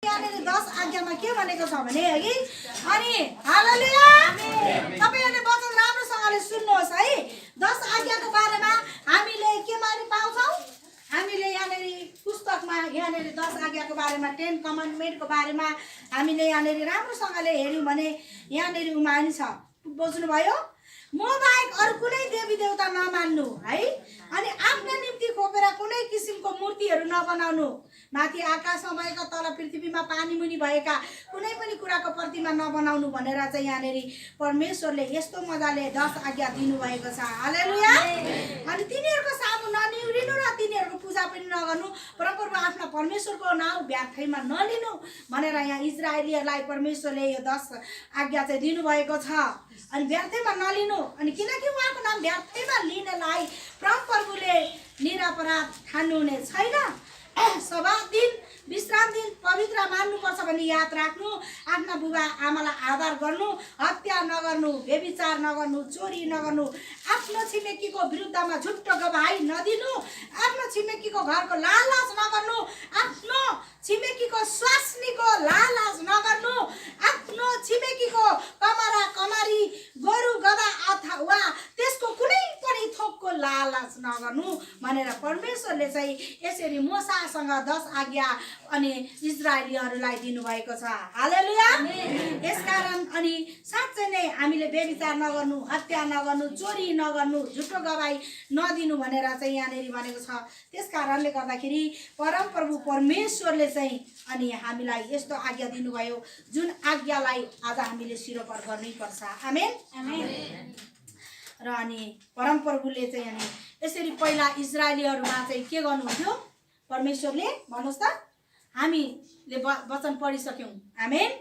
यहाँनिर 10 आज्ञामा के भनेको छ भने है अनि हालेलुया तपाईहरुले वचन राम्रोसँगले सुन्नुहोस् है 10 आज्ञाको बारेमा हामीले केमा पाउँछौं हामीले यहाँनिर पुस्तकमा यहाँनिर 10 आज्ञाको बारेमा 10 कमान्डमेन्टको बारेमा हामीले यहाँनिर राम्रोसँगले हेर्यौं भने यहाँनिर उमानी छ बुझ्नुभयो म बाहेक अरु कुनै देवी देवता नमान्नु है अनि आफ्ना निम्ति खोपेर कुनै किसिमको मूर्तिहरू नबनाउनु माथि आकाशमा भएका तल पृथ्वीमा पानी मुनि भएका कुनै पनि कुराको प्रतिमा नबनाउनु भनेर चाहिँ यहाँनेरि परमेश्वरले यस्तो मजाले 10 आज्ञा दिनु भएको छ हालेलुया अनि तिनीहरुको सामु ननिउरिनु र तिनीहरुको पूजा पनि नगर्नु परमप्रभु आफ्ना परमेश्वरको नाम व्यर्थैमा नलिनु भनेर यहाँ इजरायलीहरुलाई परमेश्वरले यो 10 आज्ञा चाहिँ दिनु भएको छ अनि व्यर्थैमा नलिनु अनि किनकि उहाँको नाम व्यर्थैमा लिनलाई परमप्रभुले निरपराध ठान्नुहुने छैन सभा दिन विश्राम दिन पवित्र मान्नुपर्छ भने याद राख्नु आफ्ना बुबा आमालाई आदर गर्नु हत्या नगर्नु व्यभिचार नगर्नु चोरी नगर्नु आफ्नो छिमेकीको विरुद्धमा झुट्टो गवाही नदिनु आफ्नो छिमेकीको घरको लालच नगर्नु आफ्नो छिमेकीको स्वास्नीको लालच नगर्नु आफ्नो छिमेकीको कमरा कमारी गोरु गधा अथवा त्यसको कुनै पनि थोकको लालच नगर्नु भनेर परमेश्वरले चाहिँ यसरी मोसासँग 10 आज्ञा अनि इजरायलीहरुलाई दिनुभएको छ हालेलुया यसकारण अनि साच्चै नै हामीले व्यभिचार नगर्नु हत्या नगर्नु चोरी नगर्नु झुटो गवाही नदिनु भनेर चाहिँ यहाँनेरि भनेको छ त्यसकारणले गर्दाखेरि परमप्रभु परमेश्वरले चाहिँ अनि हामीलाई यस्तो आज्ञा दिनुभयो जुन आज्ञालाई आज हामीले सिरोपर गर्नै पर्छ आमेन आमेन र अनि परमप्रभुले चाहिँ अनि यसरी पहिला इजरायलीहरुमा चाहिँ के गर्नुहुन्थ्यो परमेश्वरले भन्नुस् त हामीले वचन पढिसक्यौं आमेन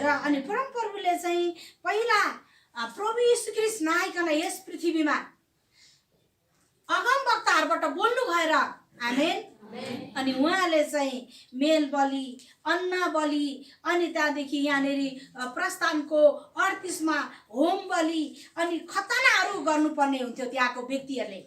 र अनि परमप्रभुले चाहिँ पहिला प्रभु यीशु ख्रीष्ट नआइकन यस पृथ्वीमा अगमवक्ताहरुबाट बोल्नु भएर आमेन अनि उहाँले चाहिँ मेल बलि अन्न बलि अनि त्यहाँदेखि यहाँनेरि प्रस्थानको 38 मा होम बलि अनि खतनाहरू गर्नुपर्ने हुन्थ्यो त्यहाँको व्यक्तिहरुले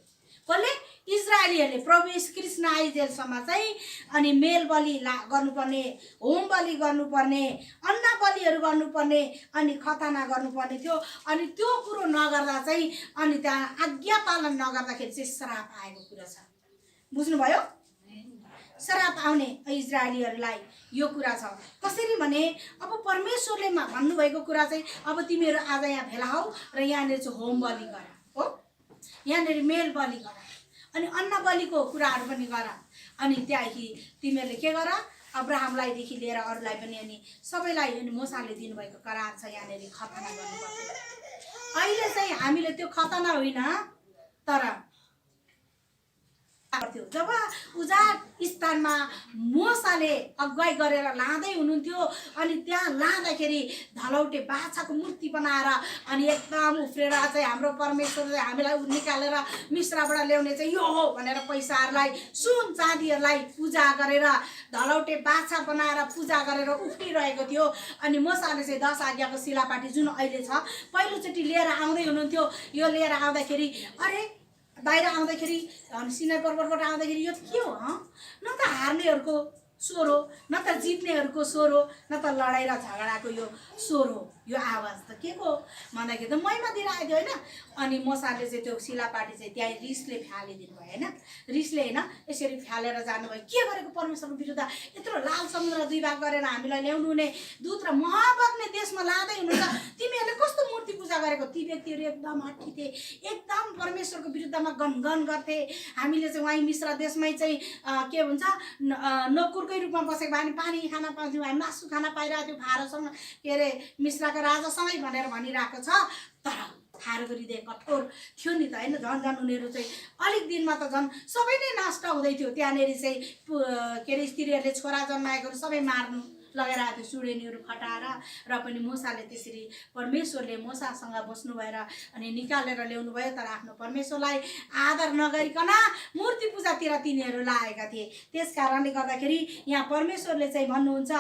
कसले इजरायलीहरुले प्रभु यीशु ख्रीष्ट नआइजेलसम्म चाहिँ अनि मेल बलि गर्नुपर्ने होम बलि गर्नुपर्ने अन्न बलिहरु गर्नुपर्ने अनि खतना गर्नुपर्ने थियो अनि त्यो कुरो नगर्दा चाहिँ अनि त्यहाँ आज्ञा पालन नगर्दाखेरि चाहिँ श्राप आएको कुरा छ बुझ्नुभयो श्राप आउने इजरायलीहरुलाई यो कुरा छ कसरी भने अब परमेश्वरले भन्नुभएको कुरा चाहिँ अब तिमीहरु आज यहाँ भेला हौ र यहाँनेर चाहिँ होम बलि गर हो यहाँनेर मेल बलि गर अनि अन्न बलिको कुराहरु पनि गर अनि त्यही तिमीहरुले के गर अब्राहमलाई देखि लिएर अरूलाई पनि अनि सबैलाई अनि मोसाले दिनुभएको करार छ यहाँनेर खतना गर्नुपर्छ अहिले चाहिँ हामीले त्यो खतना होइन तर जब उजाड स्थानमा मोसाले अगुवाई गरेर लाँदै हुनुहुन्थ्यो अनि त्यहाँ लाँदाखेरि धलौटे बाछाको मूर्ति बनाएर अनि एकदम उफ्रेर चाहिँ हाम्रो परमेश्वरले हामीलाई निकालेर मिश्राबाट ल्याउने चाहिँ यो हो भनेर पैसाहरुलाई सुन चाँदीहरुलाई पूजा गरेर धलौटे बाछा बनाएर पूजा गरेर उफ्रिरहेको थियो अनि मोसाले चाहिँ 10 आज्ञाको शिलापाटी जुन अहिले छ पहिलोचोटि लिएर आउँदै हुनुहुन्थ्यो यो लिएर आउँदाखेरि अरे बाहिर आउँदाखेरि सिनाई पर्वतबाट आउँदाखेरि यो के हो न त हार्नेहरुको स्वर हो न त जित्नेहरुको स्वर हो न त लडाई र झगडाको यो स्वर हो यो आवाज त के को भन्दाखेरि त महिमा दिएर आइदियो हैन अनि मोसाले चाहिँ त्यो शिलापाटी चाहिँ त्यहाँ रिसले फ्यालिदिनु भयो हैन रिसले हैन यसरी फ्यालेर जानुभयो के गरेको परमेश्वरको विरुद्ध यत्रो लाल समुद्र दुई भाग गरेर हामीलाई ल्याउनु हुने दूत र महाबग्ने देशमा लाँदै हुनुहुन्छ तिमीहरुले कस्तो मूर्ति पूजा गरेको ती व्यक्तिहरु एकदम हट्टी थिए एकदम परमेश्वरको विरुद्धमा गनगन गर्थे हामीले चाहिँ वही मिश्र देशमै चाहिँ के भन्छ नकुरकै रूपमा बसेको भए पानी खाना पाउँथ्यौं हामी मासु खाना पाइरहेको थियो फारोसँग के रे मिश्रका राजासँगै भनेर भनिरहेको छ तर थारुको हृदय कठोर थियो नि त हैन झन् झन् उनीहरु चाहिँ अलिक दिनमा त झन् सबै नै नष्ट हुँदै थियो त्यहाँनेरि चाहिँ के रे स्त्रीहरुले छोरा जन्माएकोहरु सबै मार्नु लगाइरहेको थियो सुडेनीहरु खटाएर र पनि मोसाले त्यसरी परमेश्वरले मोसासँग बस्नु भएर अनि निकालेर ल्याउनु भयो तर आफ्नो परमेश्वरलाई आदर नगरिकन मूर्ति पूजातिर तिनीहरु लागेका थिए त्यसकारणले गर्दाखेरि यहाँ परमेश्वरले चाहिँ भन्नुहुन्छ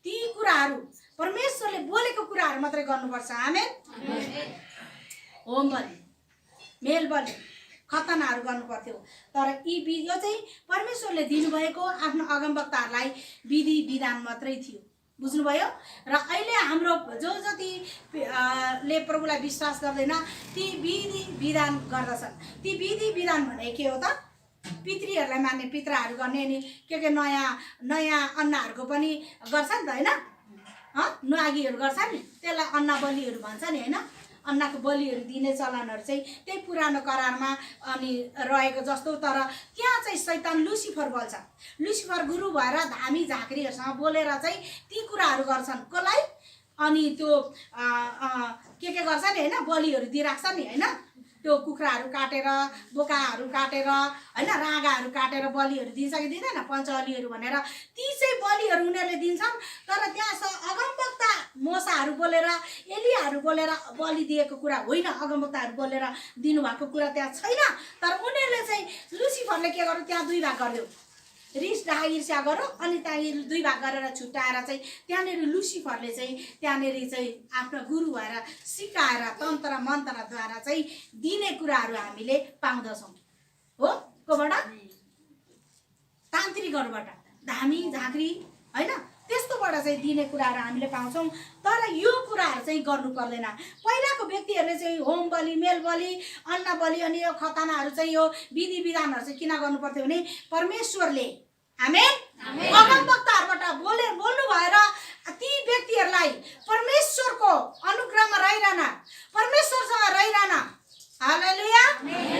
ती कुराहरु परमेश्वरले बोलेको कुराहरु मात्रै गर्नुपर्छ आमेन होम बलि मेल बलि खतनाहरु गर्नु पर्थ्यो तर यो चाहिँ परमेश्वरले दिनुभएको आफ्नो अगमवक्ताहरुलाई विधि विधान मात्रै थियो बुझ्नुभयो। र अहिले हाम्रो जो जति ले प्रभुलाई विश्वास गर्दैन ती विधि विधान गर्दछन्। ती विधि विधान भने के हो त? पितृहरूलाई मान्ने, पितृहरू गर्ने, अनि के नयाँ नयाँ अन्नहरूको पनि गर्छ नि त होइन, नुहागीहरू गर्छ नि, त्यसलाई अन्न बलिहरू भन्छ नि होइन। अन्नको बलिहरू दिने चलनहरू चाहिँ त्यही पुरानो करारमा अनि रहेको जस्तो। तर त्यहाँ चाहिँ शैतान लुसिफर बोल्छ। लुसिफर गुरु भएर धामी झाँक्रीहरूसँग बोलेर चाहिँ ती कुराहरू गर्छन् कसलाई? अनि त्यो के गर्छ नि होइन, बलिहरू दिइराख्छ नि होइन। त्यो कुखुराहरू काटेर, बोकाहरू काटेर होइन, राँगाहरू काटेर बलिहरू दिन्छ कि दिँदैन? पञ्चबलिहरू भनेर ती चाहिँ बलिहरू उनीहरूले दिन्छन्। तर त्यहाँ अगमवक्ता मोसाहरू बोलेर, एलियाहरू बोलेर बलि दिएको कुरा होइन, अगमवक्ताहरू बोलेर दिनुभएको कुरा त्यहाँ छैन। तर उनीहरूले चाहिँ लुसिफरले के गर्यो, त्यहाँ दुई भाग गरिदियो, रिस डाहा ईर्ष्या गर्यो। अनि त्यहाँ दुई भाग गरेर छुट्याएर चाहिँ त्यहाँनिर लुसिफरले चाहिँ त्यहाँनिर चाहिँ आफ्नो गुरु भएर सिकाएर तन्त्र मन्त्रद्वारा चाहिँ दिने कुराहरू हामीले पाउँदछौँ। हो, कोबाट? तान्त्रिकहरूबाट, धामी झाँक्री होइन, त्यस्तोबाट चाहिँ दिने कुराहरू हामीले पाउँछौँ। तर यो कुराहरू चाहिँ गर्नु पर्दैन। पहिलाको व्यक्तिहरूले चाहिँ होम बलि, मेल बलि, अन्न बलि अनि यो खतनाहरू चाहिँ यो विधि विधानहरू चाहिँ किन गर्नु पर्थ्यो भने परमेश्वरले आमेन अगमवक्ताहरूबाट बोल्नु भएर ती व्यक्तिहरूलाई परमेश्वरको अनुग्रहमा रहिरहन, परमेश्वरसँग रहिरहन, हालेलुया।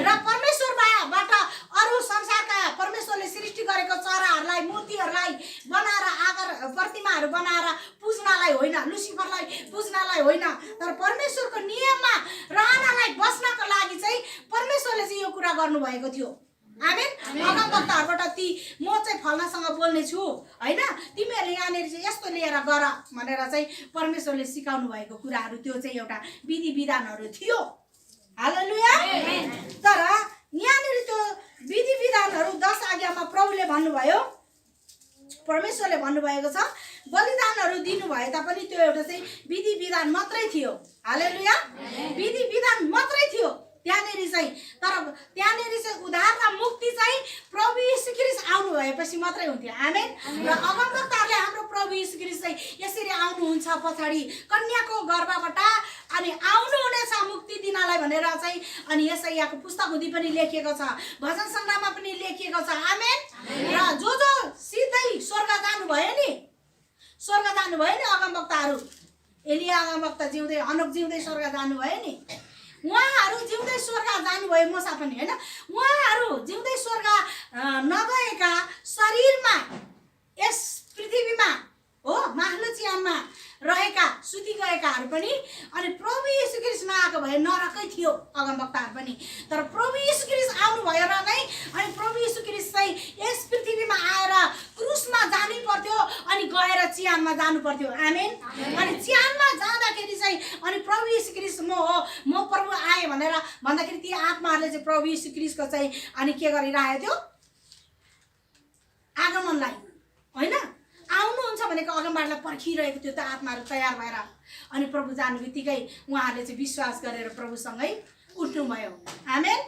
र परमेश्वरबाट अरू संसारका परमेश्वरले सृष्टि गरेको चराहरूलाई, मूर्तिहरूलाई बनाएर, आकार प्रतिमाहरू बनाएर पुज्नलाई होइन, लुसिफरलाई पुज्नलाई होइन, तर परमेश्वरको नियममा रहनलाई बस्नको लागि चाहिँ परमेश्वरले चाहिँ यो कुरा गर्नुभएको थियो। आमेन। अगमवक्ताहरूबाट ती म चाहिँ फल्नासँग बोल्ने छु होइन, तिमीहरूले यहाँनिर चाहिँ यस्तो लिएर गर भनेर चाहिँ परमेश्वरले सिकाउनु भएको कुराहरू त्यो चाहिँ एउटा विधि विधानहरू थियो। हालेलुया। तर यहाँनिर त्यो विधि विधानहरू 10 आज्ञामा प्रभुले भन्नुभयो, परमेश्वरले भन्नुभएको छ बलिदानहरू दिनु भए तापनि त्यो एउटा चाहिँ विधि विधान मात्रै थियो। हालेलुया। विधि विधान मात्रै थियो त्यहाँनिर चाहिँ। तर त्यहाँनिर चाहिँ उद्धार र मुक्ति चाहिँ प्रभु यीशु ख्रीष्ट आउनु भएपछि मात्रै हुन्थ्यो। आमेन। र अगमवक्ताहरूले हाम्रो प्रभु यीशु ख्रीष्ट चाहिँ यसरी आउनुहुन्छ पछाडि कन्याको गर्भबाट अनि आउनुहुनेछ मुक्ति दिनलाई भनेर चाहिँ। अनि यशायाको पुस्तकमा पनि लेखिएको छ, भजन सङ्ग्रहमा पनि लेखिएको छ। आमेन। र जो सिधै स्वर्ग जानुभयो नि, स्वर्ग जानुभयो नि अगमवक्ताहरू, एलिया अगमवक्ता जिउँदै, हनोक जिउँदै स्वर्ग जानुभयो नि, उहाँहरू जिउँदै स्वर्ग जानुभयो, मोसा पनि होइन। उहाँहरू जिउँदै स्वर्ग नगएका शरीरमा यस पृथ्वीमा हो माथिल्लो च्यानमा रहेका सुति गएकाहरू पनि अनि प्रभु यीशु ख्रीष्ट नआएको भए नरकै थियो अगमवक्ताहरू पनि। तर प्रभु यीशु ख्रीष्ट आउनुभयो र नै अनि प्रभु यीशु ख्रीष्ट चाहिँ यस पृथ्वीमा आएर क्रुसमा जानै पर्थ्यो अनि गएर चिहानमा जानु पर्थ्यो। आमेन। अनि चिहानमा जाँदाखेरि चाहिँ अनि प्रभु यीशु ख्रीष्ट म प्रभु आएँ भनेर भन्दाखेरि ती आत्माहरूले चाहिँ प्रभु यीशु ख्रीष्टको चाहिँ अनि के गरिरहेको थियो, आगमनलाई होइन, आउनुहुन्छ भनेको अगमबाटलाई पर्खिरहेको थियो। त आत्माहरू तयार भएर अनि प्रभु जानु बित्तिकै उहाँहरूले चाहिँ विश्वास गरेर प्रभुसँगै उठ्नुभयो। आमेन।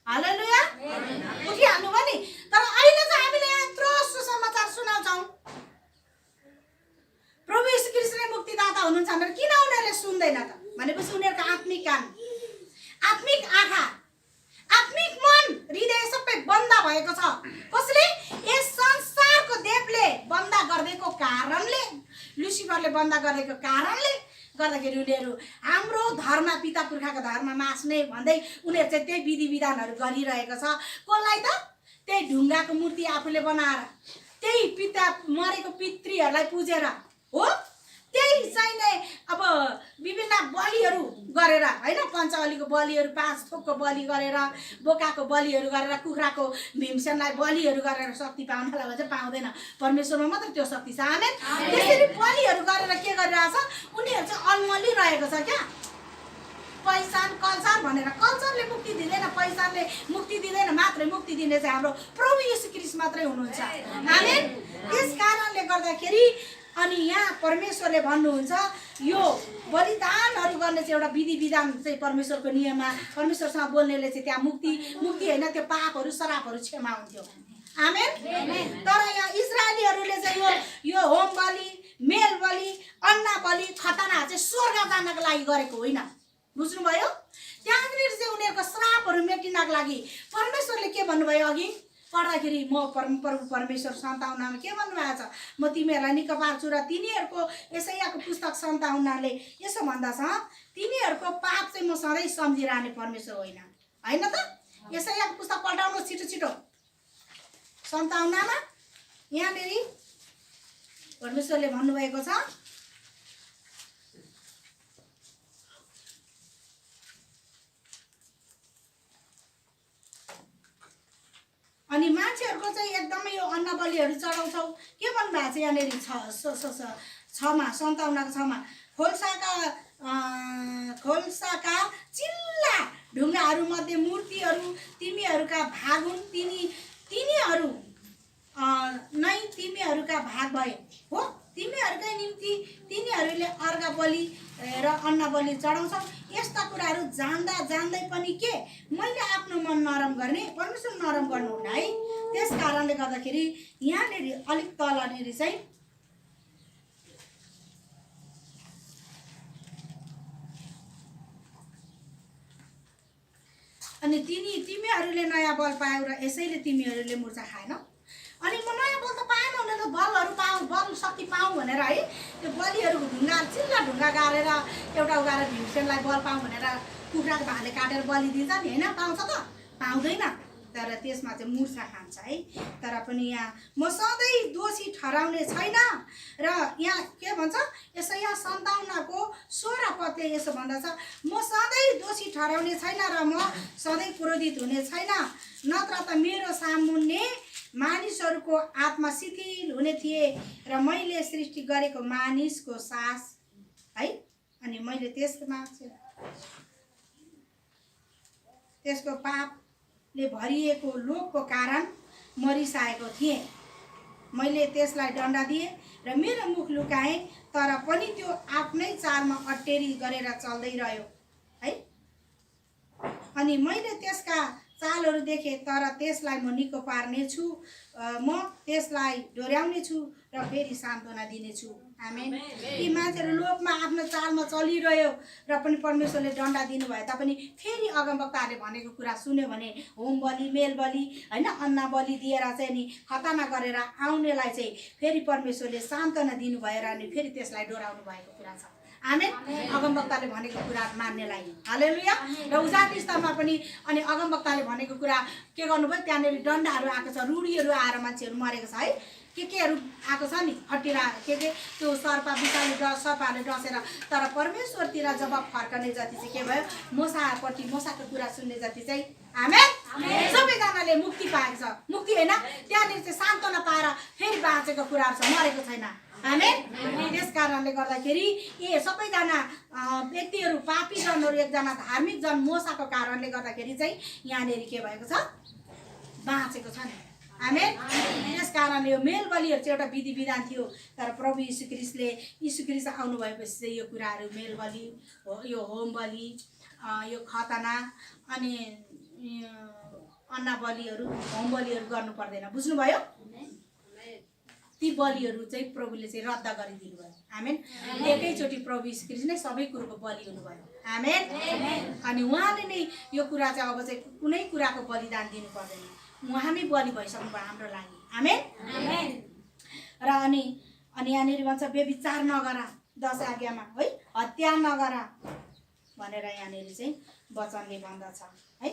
हालेलुया। उठिहाल्नुभयो नि। तर अहिले चाहिँ हामीले यत्रो सुसमाचार सुनाउँछौँ प्रभु यीशु ख्रीष्टले मुक्तिदाता हुनुहुन्छ भनेर, किन उनीहरूले सुन्दैन त भनेपछि उनीहरूको आत्मिक कान, आत्मिक आँखा, आत्मिक मन, हृदय सबै बन्द भएको छ। कसले? यस संसारको देवले बन्द गरिदिएको कारणले, लुसिफरले बन्द गरेको कारणले गर्दाखेरि उनीहरू हाम्रो धर्म, पिता पुर्खाको धर्म मास्ने भन्दै उनीहरू चाहिँ त्यही विधि विधानहरू गरिरहेको छ। कसलाई त? त्यही ढुङ्गाको मूर्ति आफूले बनाएर, त्यही पिता मरेको पितृहरूलाई पुजेर हो, त्यही चाहिँ नै अब विभिन्न बलिहरू गरेर होइन, पञ्चबलीको बलिहरू, 5 थोकको बलि गरेर, बोकाको बलिहरू गरेर, कुखुराको भीमसेनलाई बलिहरू गरेर शक्ति पाउनलाई भन्छ, पाउँदैन। परमेश्वरमा मात्र त्यो शक्ति छ। आमेन। त्यसरी बलिहरू गरेर के गरिरहेछ, उनीहरू चाहिँ अल्मलिरहेको छ क्या, पहिचान कल्चर भनेर। कल्चरले मुक्ति दिँदैन, पहिचानले मुक्ति दिँदैन, मात्रै मुक्ति दिने चाहिँ हाम्रो प्रभु यीशु ख्रीष्ट मात्रै हुनुहुन्छ। आमेन। त्यस कारणले गर्दाखेरि अनि यहाँ परमेश्वरले भन्नुहुन्छ यो बलिदानहरू गर्ने चाहिँ एउटा विधि विधान चाहिँ परमेश्वरको नियममा परमेश्वरसँग बोल्नेले चाहिँ त्यहाँ मुक्ति होइन, त्यो पापहरू, श्रापहरू क्षमा हुन्थ्यो। आमेन। तर यहाँ इस्राएलीहरूले चाहिँ यो होम बलि, मेल बलि, अन्ना बलि, खतना चाहिँ स्वर्ग जानको लागि गरेको होइन। बुझ्नुभयो? त्यहाँनिर चाहिँ उनीहरूको श्रापहरू मेटिनको लागि परमेश्वरले के भन्नुभयो? अघि पढ्दाखेरि म प्रभु परमेश्वर सन्ताउन्नामा के भन्नुभएको छ? म तिमीहरूलाई निको पार्छु र तिनीहरूको यशायाको पुस्तक 57ले यसो भन्दछ, तिनीहरूको पाप चाहिँ म सधैँ सम्झिरहने परमेश्वर होइन त? यशायाको पुस्तक पल्टाउनुहोस् छिटो छिटो। 57मा यहाँनिर परमेश्वरले भन्नुभएको छ, अनि मान्छेहरूको चाहिँ एकदमै यो अन्न बलिहरू चढाउँछौ। के भन्नुभएको छ यहाँनिर 6मा 57को 6मा, खोल्साका चिल्ला ढुङ्गाहरू मध्ये मूर्तिहरू तिमीहरूका भाग हुन्, तिनीहरू नै तिमीहरूका भाग भए हो। तिमीहरूकै निम्ति तिनीहरूले अर्घ बलि र अन्न बलि चढाउँछौ। यस्ता कुराहरू जान्दा जान्दै पनि के मैले आफ्नो मन नरम गर्ने? परमेश्वर नरम गर्नुहुन्न है। त्यस कारणले गर्दाखेरि यहाँनिर अलिक तलनिर चाहिँ अनि तिमीहरूले नयाँ बल पायौ र यसैले तिमीहरूले मुर्छा खाएनौ। अनि म नयाँ बल त पाएन भने त बलहरू पाऊँ, बल शक्ति पाऊँ भनेर है त्यो बलिहरू ढुङ्गा चिल्ला ढुङ्गा गाडेर एउटा उगाएर भीमसेनलाई बल पाऊँ भनेर कुखुराको भाले काटेर बलि दिन्छ नि होइन? पाउँछ त? पाउँदैन। तर त्यसमा चाहिँ मुर्छा खान्छ है। तर पनि यहाँ म सधैँ दोषी ठहराउने छैन र यहाँ के भन्छ? यशाया 57को 16 पदले यसो भन्दछ, म सधैँ दोषी ठहराउने छैन र म सधैँ क्रोधित हुने छैन, नत्र त मेरो सामुन्ने मानिसहरूको आत्मा शिथिल हुने थिए र मैले सृष्टि गरेको मानिसको सास है। अनि मैले त्यसको पापले भरिएको लोकको कारण मरिसाएको थिएँ। मैले त्यसलाई दण्ड दिएँ र मेरो मुख लुकाएँ, तर पनि त्यो आफ्नै चालमा अटेरी गरेर चल्दै रह्यो है। अनि मैले त्यसका चालहरू देखेँ, तर त्यसलाई म निको पार्नेछु, म त्यसलाई डोर्याउने छु र फेरि सान्त्वना दिनेछु। आमेन। यी मान्छेहरू लोकमा आफ्नो चालमा चलिरह्यो र पनि परमेश्वरले दण्ड दिनुभए तापनि फेरि अगमवक्ताहरूले भनेको कुरा सुन्यो भने होम बलि, मेल बलि होइन, अन्ना बलि दिएर चाहिँ नि खतना गरेर आउनेलाई चाहिँ फेरि परमेश्वरले सान्त्वना दिनुभएर अनि फेरि त्यसलाई डोराउनु भएको कुरा छ। आमेन। अगमवक्ताले भनेको कुरा मान्नेलाई हालेलुया। र उजाड स्तरमा पनि अनि अगमवक्ताले भनेको कुरा के गर्नुभयो? त्यहाँनिर डन्डाहरू आएको छ, रुढीहरू आएर मान्छेहरू मरेको छ है। केहरू आएको छ नि हट्टिरा त्यो सर्पहरूले डसेर। तर परमेश्वरतिर जब फर्कने जति चाहिँ के भयो? मोसाको कुरा सुन्ने जति चाहिँ आमेन सबैजनाले मुक्ति पाएको छ। मुक्ति होइन, त्यहाँनिर चाहिँ सान्त्वना पाएर फेरि बाँचेको कुराहरू छ, मरेको छैन। आमेन। त्यस कारणले गर्दाखेरि सबैजना व्यक्तिहरू पापी जनहरू एकजना धार्मिक जन मोसाको कारणले गर्दाखेरि चाहिँ यहाँनिर के भएको छ? बाँचेको छ नि। आमेन। त्यस कारणले यो मेल बलिहरू चाहिँ एउटा विधि विधान थियो। तर प्रभु यीशु ख्रीष्ट आउनु भएपछि चाहिँ यो कुराहरू मेल बलि, यो होम बलि, यो खतना अनि अन्ना बलिहरू, होम बलिहरू गर्नु पर्दैन। बुझ्नुभयो? ती बलिहरू चाहिँ प्रभुले चाहिँ रद्द गरिदिनु भयो। आमेन। एकैचोटि प्रभु यीशु ख्रीष्ट नै सबै कुरोको बलि हुनुभयो। आमेन। अनि उहाँले नै यो कुरा चाहिँ अब चाहिँ कुनै कुराको बलिदान दिनु पर्दैन, उहाँ नै बलि भइसक्नु भयो हाम्रो लागि। आमेन। र अनि यहाँनिर भन्छ व्यभिचार नगर 10 आज्ञामा है, हत्या नगर भनेर यहाँनिर चाहिँ वचनले भन्दछ है।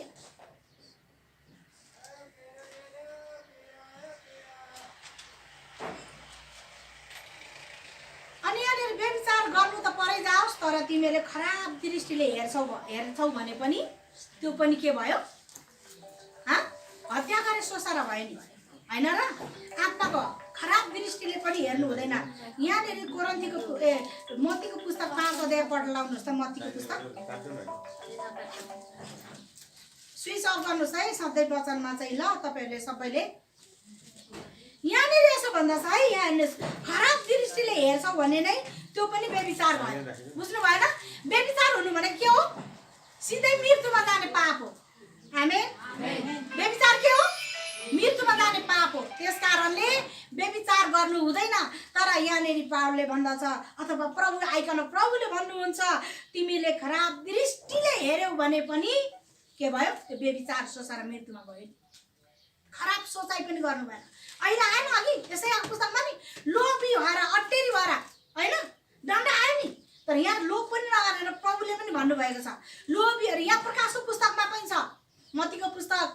अनि यहाँनिर व्यभिचार गर्नु त परै जाओस्, तर तिमीले खराब दृष्टिले हेर्छौ भने पनि त्यो पनि के भयो? हत्या गरे सोसारा भयो नि होइन र? आत्माको खराब दृष्टिले पनि हेर्नु हुँदैन। यहाँनिर मत्तीको पुस्तक 5 अध्याय पढ्लाउनुहोस् त। मत्तीको पुस्तक स्विच अफ गर्नुहोस् है सधैँ वचनमा चाहिँ ल तपाईँहरूले सबैले। यहाँनिर यसो भन्दैछ है, यहाँ खराब दृष्टिले हेर्छौ भने नै त्यो पनि व्यभिचार भयो। बुझ्नु भएन? व्यभिचार हुनु भने के हो? सिधै मृत्युमा जाने पाप हो। आमेन। व्यभिचार के हो? मृत्युमा जाने पाप हो। त्यसकारणले व्यभिचार गर्नु हुँदैन। तर यहाँनेरि पावलले भन्दछ अथवा प्रभु आइकन प्रभुले भन्नुहुन्छ तिमीले खराब दृष्टिले हेर्यौ भने पनि के भयो? त्यो व्यभिचार सोचेर मृत्युमा गयो। खराब सोचाइ पनि गर्नु भएन। अहिले आएन अघि यसैको पुस्तकमा नि लोभी भएर अट्टेरी भएर होइन दण्ड आयो नि। तर यहाँ लोभ पनि नगरेर प्रभुले पनि भन्नुभएको छ लोभीहरू। यहाँ प्रकाशको पुस्तकमा पनि छ, मत्तीको पुस्तक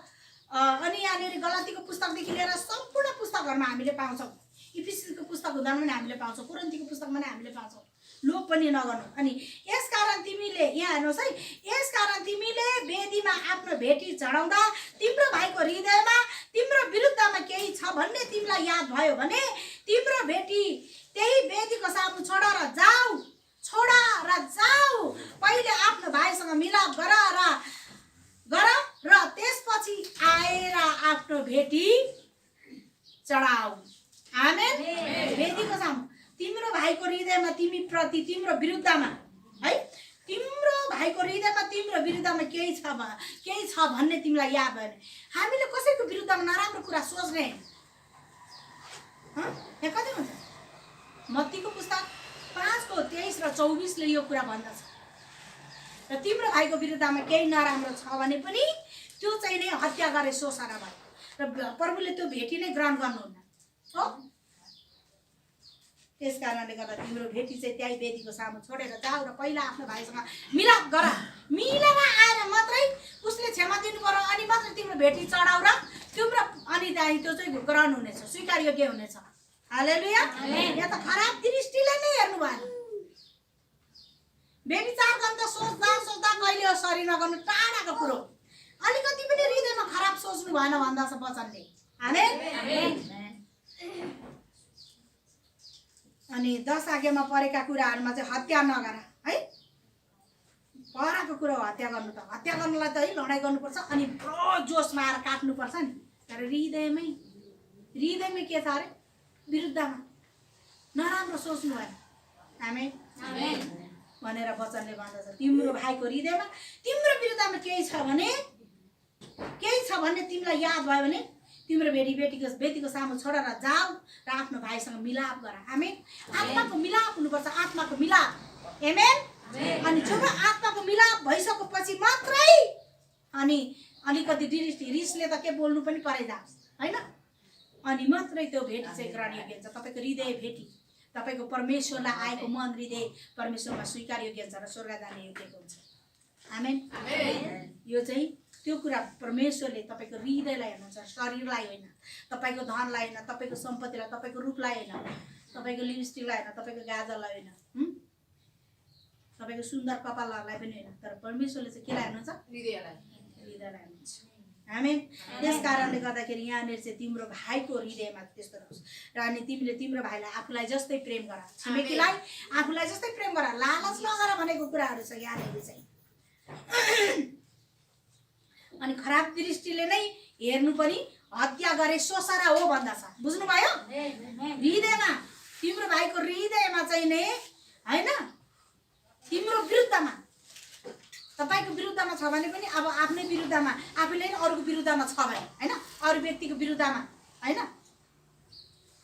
अनि यहाँनिर गलातीको पुस्तकदेखि लिएर सम्पूर्ण पुस्तकहरूमा हामीले पाउँछौँ। इफिसीको पुस्तक हुँदा पनि हामीले पाउँछौँ, कोरिन्थीको पुस्तकमा पनि हामीले पाउँछौँ लोभ पनि नगर्नु। अनि यसकारण तिमीले यहाँ हेर्नुहोस् है, यसकारण तिमीले वेदीमा आफ्नो भेटी चढाउँदा तिम्रो भाइको हृदयमा तिम्रो विरुद्धमा केही छ भन्ने तिमीलाई याद भयो भने तिम्रो भेटी त्यही वेदीको सामु छोडेर जाऊ। पहिले आफ्नो भाइसँग मिलाप गर र त्यसपछि आएर आफ्नो भेटी चढाऊ। आमेन। वेदीको सामु तिम्रो भाइको हृदयमा तिमी प्रति तिम्रो विरुद्धमा है, तिम्रो भाइको हृदयमा तिम्रो विरुद्धमा केही छ भन्ने तिमीलाई याद भयो भने हामीले कसैको विरुद्धमा नराम्रो कुरा सोच्ने यहाँ कति हुन्छ? मत्तीको पुस्तक 5:23 र 24ले यो कुरा भन्दछ। र तिम्रो भाइको विरुद्धमा केही नराम्रो छ भने पनि त्यो चाहिँ नै हत्या गरे सोसारा भयो। र प्रभुले त्यो भेटी नै ग्रहण गर्नुहुन्न हो। त्यस कारणले गर्दा तिम्रो भेटी चाहिँ त्यही वेदीको सामु छोडेर जाऊ र पहिला आफ्नो भाइसँग मिलाप गर। मिलेर आएर मात्रै उसले क्षमा दिनु पर्यो अनि मात्रै तिम्रो भेटी चढाउ र तिम्रो अनि त्यहाँ त्यो चाहिँ ग्रहण हुनेछ, स्वीकार्योग्य हुनेछ। हालेलुया। यहाँ त खराब दृष्टिले नै हेर्नु भएन। व्यभिचार गर्न त सोच्दा कहिले हो शरीरमा गर्नु टाढाको कुरो। अलिकति पनि हृदयमा खराब सोच्नु भएन भन्दा छ वचनले। आमेन। अनि 10 आज्ञामा परेका कुराहरूमा चाहिँ हत्या नगर है। पराको कुरा हो हत्या गर्नु। त हत्या गर्नलाई त है लडाइँ गर्नुपर्छ अनि पुरो जोसमा आएर काट्नुपर्छ नि। तर हृदयमै के छ अरे? विरुद्धमा नराम्रो सोच्नु भएन। आमेन भनेर वचनले भन्दछ तिम्रो भाइको हृदयमा तिम्रो विरुद्धमा केही छ भन्ने तिमीलाई याद भयो भने तिम्रो बेटीको सामु छोडेर जाऊ र आफ्नो भाइसँग मिलाप गर। आमेन। आत्माको मिलाप हुनुपर्छ, आत्माको मिलाप। आमेन। अनि जब आत्माको मिलाप भइसकेपछि मात्रै अनि अलिकति रिसले त के बोल्नु पनि परै जान्छ हैन। अनि मात्रै त्यो भेटी चाहिँ ग्रहणयोग्य हुन्छ। तपाईँको हृदय भेटी तपाईँको परमेश्वरलाई आएको मन हृदय परमेश्वरमा स्वीकार्योग्य हुन्छ र स्वर्ग जाने योग्यको हुन्छ। आमेन। यो चाहिँ त्यो कुरा परमेश्वरले तपाईँको हृदयलाई हेर्नुहुन्छ, शरीरलाई होइन, तपाईँको धनलाई होइन, तपाईँको सम्पत्तिलाई, तपाईँको रूपलाई होइन, तपाईँको लिपस्टिकलाई होइन, तपाईँको गाजरलाई होइन, तपाईँको सुन्दर कपालहरूलाई पनि होइन, तर परमेश्वरले चाहिँ केलाई हेर्नुहुन्छ? हृदयलाई हेर्नुहुन्छ। आमेन। त्यस कारणले गर्दाखेरि यहाँनिर चाहिँ तिम्रो भाइको हृदयमा त्यस्तो रहोस् र अनि तिमीले तिम्रो भाइलाई आफूलाई जस्तै प्रेम गर, छिमेकीलाई आफूलाई जस्तै प्रेम गर, लालच नगर भनेको कुराहरू छ यहाँनिर चाहिँ। अनि खराब दृष्टिले नै हेर्नु पनि हत्या गरे सोसारा हो भन्दा छ। बुझ्नुभयो? हृदयमा तिम्रो भाइको हृदयमा चाहिँ नै हैन तिम्रो विरुद्धमा तपाईको विरुद्धमा छ भने पनि अब आफ्नै विरुद्धमा आफैले नै अरूको विरुद्धमा छ भने हैन अरू व्यक्तिको विरुद्धमा हैन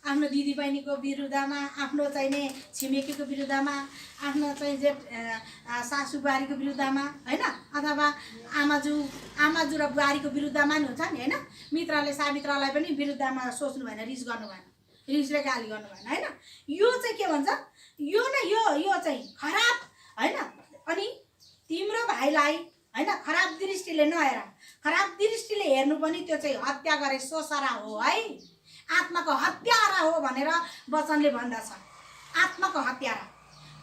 आफ्नो दिदी बहिनीको विरुद्धमा आफ्नो चाहिँ नि छिमेकीको विरुद्धमा आफ्नो चाहिँ जे सासु बुहारीको विरुद्धमा हैन अथवा आमाजु र बुहारीको विरुद्धमा नि हुन्छ नि हैन मित्रले सामित्रलाई पनि विरुद्धमा सोच्नु भएन रिस गर्नु भएन रिसले गाली गर्नु भएन हैन यो चाहिँ के भन्छ यो नै यो चाहिँ खराब हैन अनि तिम्रो भाइलाई हैन खराब दृष्टिले नहेर खराब दृष्टिले हेर्नु पनि त्यो चाहिँ हत्या गरे सोसारा हो है आत्माको हत्यारा हो भनेर वचनले भन्दछ आत्माको हत्यारा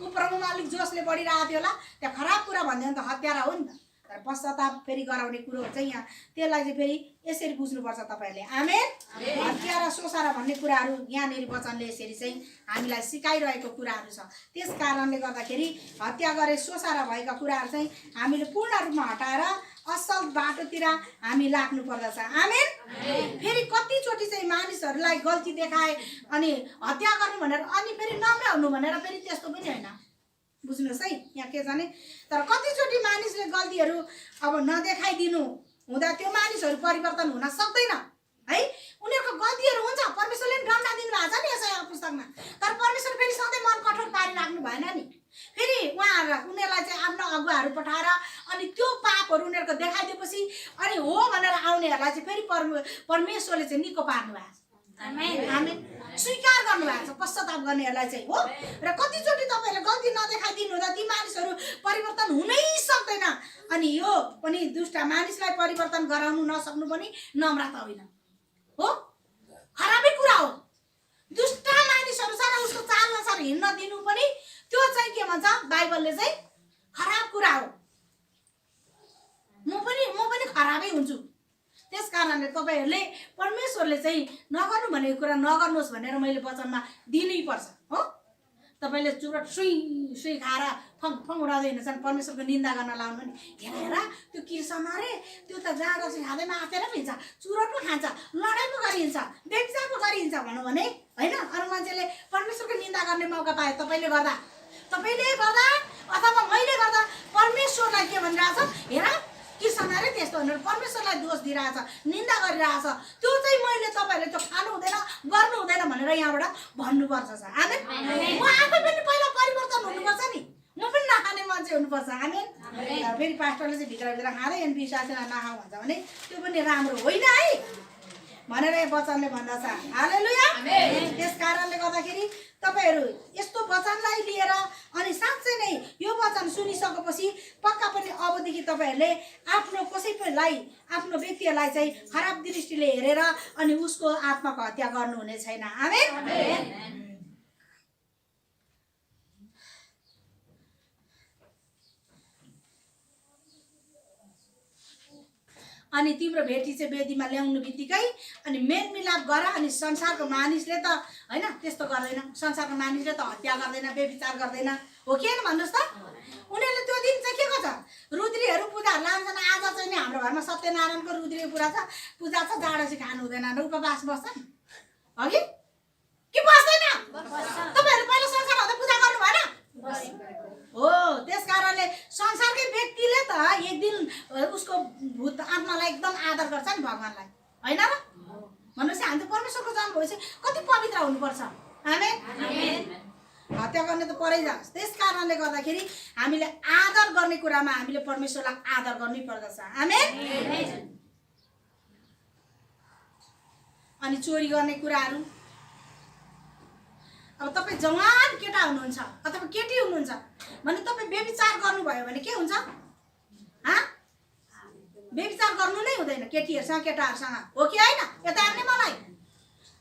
उ प्रभुमा अलिक जोसले बढिरहेको थियो होला त्यो खराब कुरा भन्दैन त हत्यारा हो नि त तर पश्चाताप फेरि गराउने कुरो चाहिँ यहाँ त्यसलाई चाहिँ फेरि यसरी बुझ्नुपर्छ तपाईहरुले आमेन हत्यारा सोसारा भन्ने कुराहरू यहाँनेरि वचनले यसरी चाहिँ हामीलाई सिकाइरहेको कुराहरू छ त्यस कारणले गर्दाखेरि हत्या गरे सोसारा भएका कुराहरू चाहिँ हामीले पूर्ण रूपमा हटाएर असल बाटोतिर हामी लाग्नु पर्दछ आमेन फेरि कति चोटी चाहिँ मानिसहरूलाई गल्ती देखाए अनि हत्या गर्नु भनेर अनि फेरि नम्राउनु भनेर फेरि त्यस्तो पनि हैन बुझ्नुस् है यहाँ के जाने तर कति चोटी मानिसले गल्तीहरू अब नदेखाइदिनु हुँदा त्यो मानिसहरू परिवर्तन हुन सक्दैन है उनीहरूको गल्तीहरू हुन्छ, परमेश्वरले पनि दण्ड दिनुभएको छ नि यशाया पुस्तकमा। तर परमेश्वर फेरि सधैँ मन कठोर पारिराख्नु भएन नि। फेरि उनीहरूलाई चाहिँ आफ्नो अगुवाहरू पठाएर अनि त्यो पापहरू उनीहरूको देखाइदिएपछि अनि हो भनेर आउनेहरूलाई चाहिँ फेरि परमेश्वरले चाहिँ निको पार्नु भएको छ। आमेन। स्वीकार गर्नुभएको छ पश्चाताप गर्नेहरूलाई चाहिँ हो। र कतिचोटि तपाईँहरूले गल्ती नदेखाइदिनु हुँदा ती मानिसहरू परिवर्तन हुनै सक्दैन। अनि यो पनि दुष्ट मानिसलाई परिवर्तन गराउनु नसक्नु पनि नम्रता होइन हो, खराबै कुरा हो। दुष्ट मानिसहरू छ र उसको चाल अनुसार हिँड्न दिनु पनि त्यो चाहिँ के भन्छ बाइबलले चाहिँ खराब कुरा हो। म पनि खराबै हुन्छु। त्यस कारणले तपाईँहरूले परमेश्वरले चाहिँ नगर्नु भनेको कुरा नगर्नुहोस् भनेर मैले वचनमा दिनै पर्छ हो। तपाईँले चुरोट सुई खाएर फङ उडाउँदै हिँड्छन्, परमेश्वरको निन्दा गर्न लाउनु नि। हेर त्यो कृष्ण अरे त्यो त जहाँ रक्सी खाँदैमा आँतेर पो हिँड्छ, चुरोट पो खान्छ, लडाइँ पो गरिन्छ, व्यभिचार पो गरिन्छ भनौँ भने होइन। अरू मान्छेले परमेश्वरको निन्दा गर्ने मौका पाए तपाईँले गर्दा अथवा मैले गर्दा परमेश्वरलाई के भनिरहेछ, हेर कृष्ण अरे त्यस्तो भनेर परमेश्वरलाई दोष दिइरहेछ, निन्दा गरिरहेछ। त्यो चाहिँ मैले तपाईँहरूले त्यो खानु हुँदैन गर्नु हुँदैन भनेर यहाँबाट भन्नुपर्छ। आमेन। म आफै पनि पहिला परिवर्तन हुनुपर्छ नि, म पनि नखाने मान्छे हुनुपर्छ। आमेन। फेरि पास्टरले चाहिँ भित्र खाँदै अनि विश्वासलाई नखाऊ भन्छ भने त्यो पनि राम्रो होइन है भनेर वचनले भन्दछ। हालेलुया। त्यस कारणले गर्दाखेरि तपाईँहरू यस्तो वचनलाई लिएर अनि साँच्चै नै यो वचन सुनिसकेपछि पक्का पनि अबदेखि तपाईँहरूले आफ्नो कसैलाई आफ्नो व्यक्तिलाई चाहिँ खराब दृष्टिले हेरेर अनि उसको आत्माको हत्या गर्नुहुने छैन। आमेन। अनि तिम्रो भेटी चाहिँ वेदीमा ल्याउनु बित्तिकै अनि मेलमिलाप गर। अनि संसारको मानिसले त होइन त्यस्तो गर्दैन, संसारको मानिसले त हत्या गर्दैन, व्यभिचार गर्दैन हो कि होइन भन्नुहोस् त। उनीहरूले त्यो दिन चाहिँ के गर्छ, रुद्रीहरू पूजाहरू लान्छन्। आज चाहिँ नि हाम्रो घरमा सत्यनारायणको रुद्री पूजा छ, जाडोसी खानु हुँदैन र उपवास बस्छन् अघि कि बस्दैन। तपाईँहरू पहिला संसार हुँदा पूजा गर्नु भएन हो। त्यस कारणले संसारकै व्यक्तिले त एक दिन उसको भूत आत्मालाई एकदम आदर गर्छ नि भगवानलाई, होइन र भन्नुहोस्। हामी त परमेश्वरको जन्म भएपछि कति पवित्र हुनुपर्छ। आमेन। हत्या गर्ने त परै जाओस्। त्यस कारणले गर्दाखेरि हामीले आदर गर्ने कुरामा हामीले परमेश्वरलाई आदर गर्नै पर्दछ। आमेन। अनि चोरी गर्ने कुराहरू, अब तपाईँ जवान केटा हुनुहुन्छ अथवा केटी हुनुहुन्छ भने तपाईँ व्यभिचार गर्नुभयो भने के हुन्छ? व्यभिचार गर्नु नै हुँदैन केटीहरूसँग केटाहरूसँग हो कि होइन? यता हेर्ने मलाई,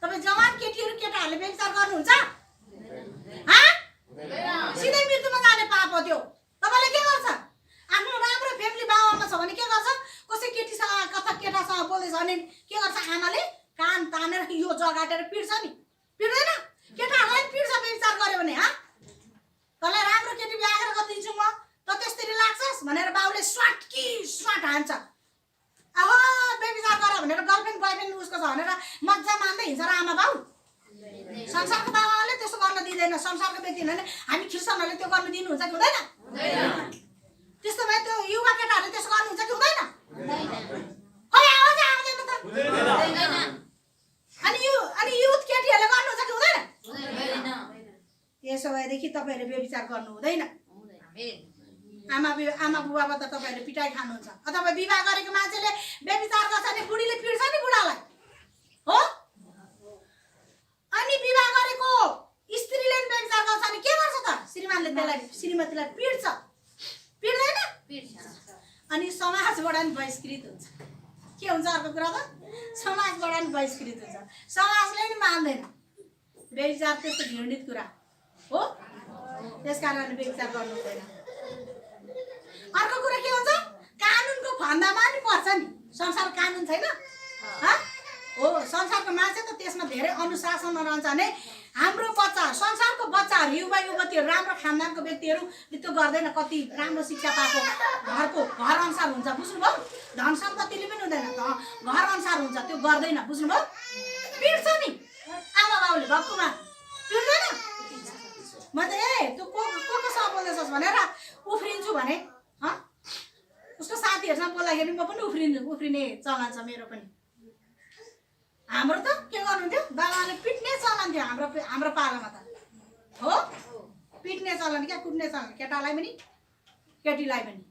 तपाईँ जवान केटीहरू केटाहरूले व्यभिचार गर्नुहुन्छ? सिधै मृत्युमा जाने पाप हो त्यो। तपाईँले के गर्छ? आफ्नो राम्रो फ्यामिली बाबुआमा छ भने के गर्छ? कसै केटीसँग कथा केटासँग बोल्दैछ भने के गर्छ? आमाले कान तानेर यो जगाटेर पिट्छ नि, पिट्दैन? केटाहरूलाई पिट्छ व्यभिचार गर्यो भने। तँलाई राम्रो केटी बिहा गरेर गरिदिन्छु म, त त्यसरी लाग्छस् भनेर बाउले स्वाट हान्छ। अब व्यभिचार गर भनेर गर्लफ्रेन्ड बोयफ्रेन्ड उसको छ भनेर मजा मान्दै हिँड्छ र आमा बाउ। संसारको बाबाले त्यसो गर्न दिँदैन, संसारको व्यक्ति होइन हामी ख्रिस्टियनहरूले त्यो गर्न दिनुहुन्छ कि हुँदैन? त्यस्तो भए त्यो युवा केटाहरूले त्यसो गर्नुहुन्छ कि हुँदैन? खोइ आवाज आउँदैन त। अनि युथ केटीहरूले गर्नुहुन्छ कि हुँदैन? त्यसो भएदेखि तपाईँहरूले व्यभिचार गर्नु हुँदैन। आमा बुबाबाट त तपाईँहरूले पिटाइ खानुहुन्छ। अथवा विवाह गरेको मान्छेले व्यभिचार गर्छ भने बुढीले पिट्छ नि बुढालाई हो। अनि विवाह गरेको स्त्रीले व्यभिचार गर्छ भने के गर्छ त? श्रीमानले त्यसलाई श्रीमतीलाई पिट्छ, पिट्दैन? अनि समाजबाट नि बहिष्कृत हुन्छ। के हुन्छ अर्को कुरा त? समाजबाट नि बहिष्कृत हुन्छ, समाजले नि मान्दैन। व्यभिचार त्यस्तो घृणित कुरा हो। त्यस कारणले व्यभिचार गर्नु हुँदैन। अर्को कुरा के हुन्छ? कानुनको फन्दामा नि पर्छ नि। संसार कानुन छैन हो। संसारको मान्छे त त्यसमा धेरै अनुशासनमा रहन्छ भने हाम्रो बच्चा संसारको बच्चाहरू युवा युवतीहरू राम्रो खानदानको व्यक्तिहरूले त्यो गर्दैन। कति राम्रो शिक्षा पाएको घर अनुसार हुन्छ, बुझ्नुभयो? धन सम्पत्तिले पनि हुँदैन, घर अनुसार हुन्छ, त्यो गर्दैन, बुझ्नुभयो? पिट्छ नि आमा बाउले भक्कुमा, पिट्दैन? म त त्यो कोसँग बोल्दैछस् भनेर उफ्रिन्छु भने उसको साथीहरूसँग बोल्दाखेरि म पनि उफ्रिने चलन छ मेरो पनि। हाम्रो त के गर्नुहुन्थ्यो बाबाले पिट्ने चलन थियो हाम्रो पालामा त हो पिट्ने चलन क्या कुट्ने चलन केटालाई पनि केटीलाई पनि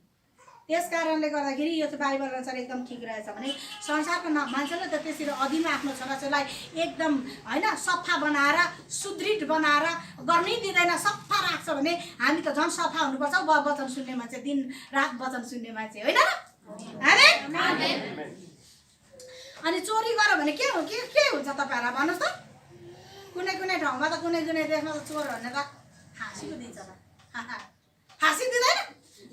त्यस कारणले गर्दाखेरि यो चाहिँ बाइबल अनुसार एकदम ठिक रहेछ भने संसारको मान्छेले त त्यसरी अधीनमा आफ्नो छोराछोरीलाई एकदम होइन सफा बनाएर सुदृढ बनाएर गर्नै दिँदैन सफा राख्छ भने हामी त झन् सफा हुनुपर्छ वचन सुन्ने मान्छे दिन रात वचन सुन्ने मान्छे होइन अनि चोरी गर्यो भने के हुन्छ तपाईँहरूलाई भन्नुहोस् त कुनै कुनै ठाउँमा त कुनै कुनै देशमा त चोरहरूले त फाँसीको दिन्छ त फाँसी दिँदैन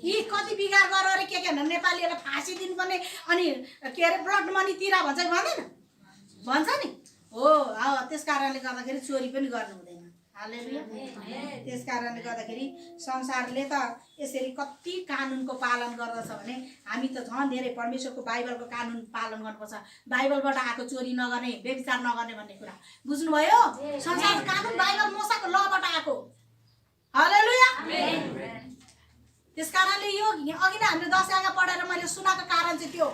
यी कति बिगार गर अरे के भन्नु नेपालीहरूलाई फाँसी दिनुपर्ने अनि के अरे ब्लड मनी तिरा भन्छ कि भन्दैन भन्छ नि हो त्यस कारणले गर्दाखेरि चोरी पनि गर्नु हुँदैन हालेलुया त्यस कारणले गर्दाखेरि संसारले त यसरी कति कानुनको पालन गर्दछ भने हामी त झन् धेरै परमेश्वरको बाइबलको कानुन पालन गर्नुपर्छ बाइबलबाट आएको चोरी नगर्ने व्यभिचार नगर्ने भन्ने कुरा बुझ्नुभयो संसारको कानुन बाइबल मोसाको लबाट आएको हालेलुया त्यस कारणले यो अघि नै हामीले 10 आज्ञा पढेर मैले सुनाएको कारण चाहिँ त्यो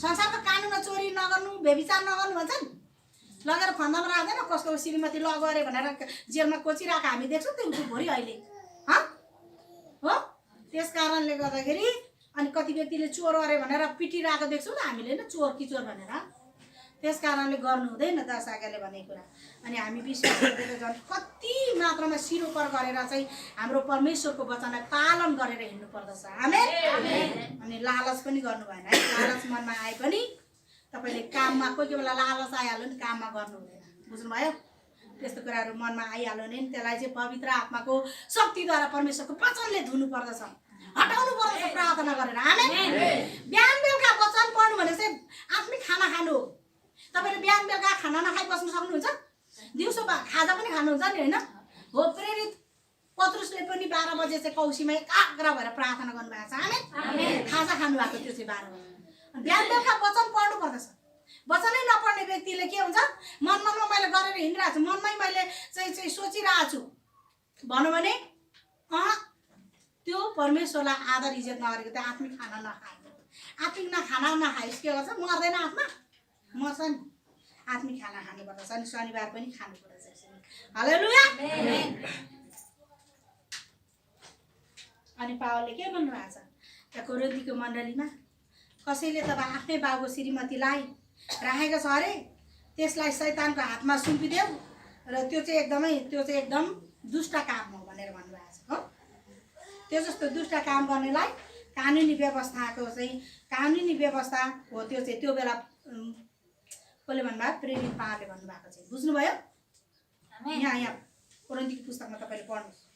संसारको कानुनमा चोरी नगर्नु व्यभिचार नगर्नु भन्छ नि लगेर फन्दामा राख्दैन कसको श्रीमती लग गरे भनेर जेलमा कोचिरहेको हामी देख्छौँ त्यो युट्युबभरि अहिले हो त्यस कारणले गर्दाखेरि अनि कति व्यक्तिले चोर अरे भनेर पिटिरहेको देख्छौँ नि हामीले होइन चोर कि चोर भनेर त्यस कारणले गर्नु हुँदैन 10 आज्ञाले भनेको कुरा अनि हामी विश्वास गरेर झन् कति मात्रामा सिरोपर गरेर चाहिँ हाम्रो परमेश्वरको वचनलाई पालन गरेर हिँड्नु पर्दछ आमेन अनि लालच पनि गर्नु भएन है लालच मनमा आए पनि तपाईले काममा कोही बेला लालच आइहाल्यो नि काममा गर्नु हुँदैन बुझ्नुभयो त्यस्तो कुराहरू मनमा आइहाल्यो नि त्यसलाई चाहिँ पवित्र आत्माको शक्तिद्वारा परमेश्वरको वचनले धुनु पर्दछ हटाउनु पर्दछ प्रार्थना गरेर आमेन बिहान बेलुका वचन पढ्नु भने चाहिँ आफ्नै खाना खानु हो तपाईले बिहान बेलुका खाना नखाइ बस्नु सक्नुहुन्छ दिउँसो खाजा पनि खानुहुन्छ नि होइन हो प्रेरित पत्रुसले पनि 12 बजे चाहिँ कौसीमा एकाग्र भएर प्रार्थना गर्नुभएको छ आमेन खाजा खानु भएको त्यो चाहिँ 12 बजे बिहान बेलुका वचन पढ्नु पर्दछ वचनै नपढ्ने व्यक्तिले के हुन्छ मनमा मैले गरेर हिँडिरहेको छु मनमै मैले चाहिँ सोचिरहेको छु भनौँ भने त्यो परमेश्वरलाई आदर इज्जत नगरेको त्यो आत्मिक खाना नखाएको आत्मिक खाना नखाइस के गर्छ मर्दैन आत्मा मर्छ नि आत्मिक खाना खानुपर्दछ अनि शनिबार पनि खानुपर्दछ हालेलुया अनि पावलले के भन्नुभएको छ त्यहाँ कोरिन्थीको मण्डलीमा कसैले त आफ्नै बाबुको श्रीमतीलाई राखेको छ अरे त्यसलाई शैतानको हातमा सुम्पिदेऊ र त्यो चाहिँ एकदम दुष्ट काम हो भनेर भन्नुभएको छ हो त्यो जस्तो दुष्ट काम गर्नेलाई कानुनी व्यवस्थाको चाहिँ कानुनी व्यवस्था हो त्यो चाहिँ त्यो बेला कसले भन्नुभयो प्रेरित पावलले भन्नुभएको चाहिँ बुझ्नुभयो यहाँ कोरिन्थीको पुस्तकमा तपाईँले पढ्नुहोस्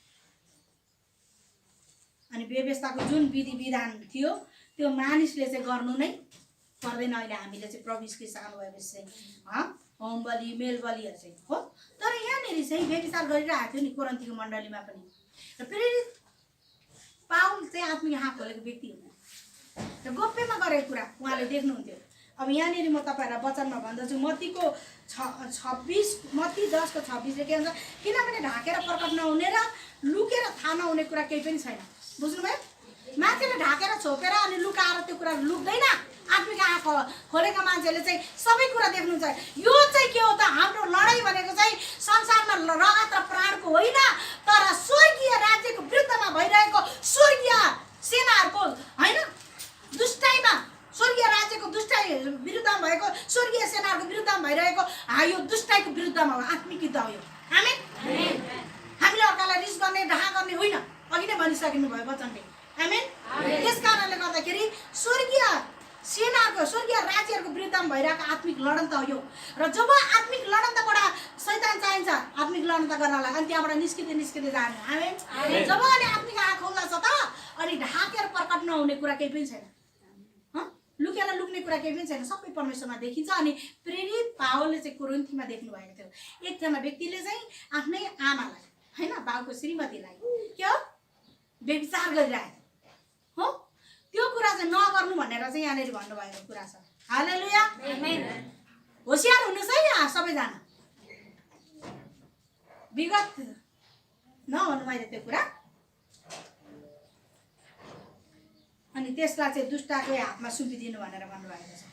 अनि व्यवस्थाको जुन विधि विधान थियो त्यो मानिसले चाहिँ गर्नु नै पर्दैन अहिले हामीले चाहिँ प्रभु ख्रीष्ट आउनुभएपछि चाहिँ होम बलि मेल बलिहरू चाहिँ हो तर यहाँनिर चाहिँ व्यभिचार गरिरहेको थियो नि कोरिन्थीको मण्डलीमा पनि र प्रेरित पाउल चाहिँ आत्मिक आँखा खोलेको व्यक्ति हो र गोप्यमा गरेको कुरा उहाँले देख्नुहुन्थ्यो अब यहाँनिर म तपाईँहरूलाई वचनमा भन्दछु मत्तीको 26 मत्ती 10:26 के भन्छ किनभने ढाकेर प्रकट नहुने र लुकेर थाहा नहुने कुरा केही पनि छैन बुझ्नुभयो मान्छेले ढाकेर छोपेर अनि लुकाएर त्यो कुरा लुक्दैन आत्मिक आँखा खोलेको मान्छेले चाहिँ सबै कुरा देख्नुहुन्छ यो चाहिँ के हो त हाम्रो लडाइँ भनेको चाहिँ संसारमा रगत र प्राणको होइन तर स्वर्गीय राज्यको विरुद्धमा भइरहेको स्वर्गीय सेनाहरूको होइन दुष्टाइमा स्वर्गीय राज्यको दुष्टाइ विरुद्धमा भएको स्वर्गीय सेनाहरूको विरुद्धमा भइरहेको यो दुष्टाइको विरुद्धमा हो आत्मिक युद्ध हो यो आमेन हामीले अर्कालाई रिस गर्ने ढाहा गर्ने होइन अघि नै भनिसकिनु भयो वचनले आमेन त्यस कारणले गर्दाखेरि स्वर्गीय सेनाहरूको स्वर्गीय राज्यहरूको विरुद्धमा भइरहेको आत्मिक लडन त हो यो र जब आत्मिक लडन्तबाट शैतान चाहिन्छ आत्मिक लडन गर्नलाई अनि त्यहाँबाट निस्किँदै जाने आमेन जब अनि आत्मिक आँखा खोल्दछ त अनि ढाकेर प्रकट नहुने कुरा केही पनि छैन लुकेर लुक्ने कुरा केही पनि छैन सबै परमेश्वरमा देखिन्छ अनि प्रेरित पावलले चाहिँ कोरिन्थीमा देख्नु भएको थियो एकजना व्यक्तिले चाहिँ आफ्नै आमालाई होइन बाबुको श्रीमतीलाई के हो व्यभिचार गरिरहेको हो त्यो कुरा चाहिँ नगर्नु भनेर चाहिँ यहाँनिर भन्नुभएको कुरा छ हालेलुया होसियार हुनुहोस् है यहाँ सबैजना विगत नभन्नु मैले त्यो कुरा अनि त्यसलाई चाहिँ दुष्टकै हातमा सुम्पिदिनु भनेर भन्नुभएको छ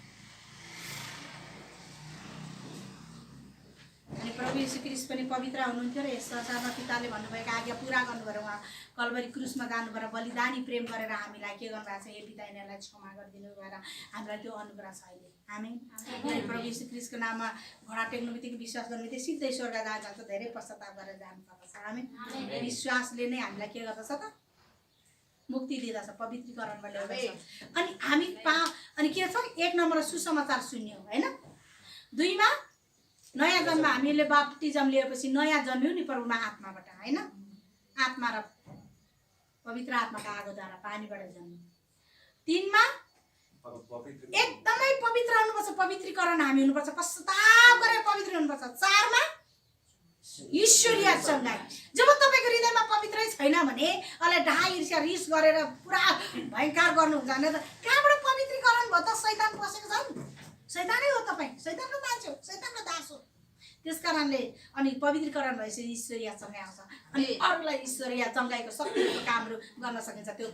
अनि प्रभु येशू ख्रीष्ट पनि पवित्र हुनुहुन्थ्यो र यस संसारमा पिताले भन्नुभएका आज्ञा पुरा गर्नुभएर उहाँ कल्वरी क्रुसमा जानुभएर बलिदानी प्रेम गरेर हामीलाई के गर्नुभएको छ, हे पिता यिनीहरूलाई क्षमा गरिदिनु भएर हामीलाई त्यो अनुग्रह छ अहिले। आमेन। अनि प्रभु येशू ख्रीष्टको नाममा घोडा टेक्नु बित्तिकै विश्वास गर्नु बित्तिकै सिधै स्वर्ग जान्छ, धेरै पश्चाताप गरेर जानुपर्दछ। आमेन। विश्वासले नै हामीलाई के गर्दछ त, मुक्ति दिँदछ, पवित्रीकरणमा ल्याउँदछ। अनि हामी अनि के छ, 1 नम्बर सुसमाचार सुन्यौँ हैन। 2 मा नयाँ जन्म, हामीले बाप्टिजम लिएपछि नयाँ जन्म्यौँ नि प्रभुमा आत्माबाट हैन। आत्मा र पवित्र आत्माको आगोद्वारा पानीबाट जन्म्यौँ। 3 मा एकदमै पवित्र हुनुपर्छ, पवित्रीकरण हामी हुनुपर्छ, पश्चाताप गरेर पवित्र हुनुपर्छ। 4 मा ईश्वरीय चङ्गाई। जब तपाईँको हृदयमा पवित्रै छैन भने अलि ढाई ईर्ष्या रिस गरेर पुरा भयङ्कर गर्नुहुन्छ भने त कहाँबाट पवित्रीकरण भयो त? शैतान पसेको छ नि, शैतानै हो तपाईँ, शैतानको मान्छे हो, शैतानको दास हो। त्यस कारणले अनि पवित्रीकरण भएपछि ईश्वरीय चङ्गाई आउँछ। अनि अरूलाई ईश्वरीय चङ्गाईको शक्तिको कामहरू गर्न सकिन्छ। त्यो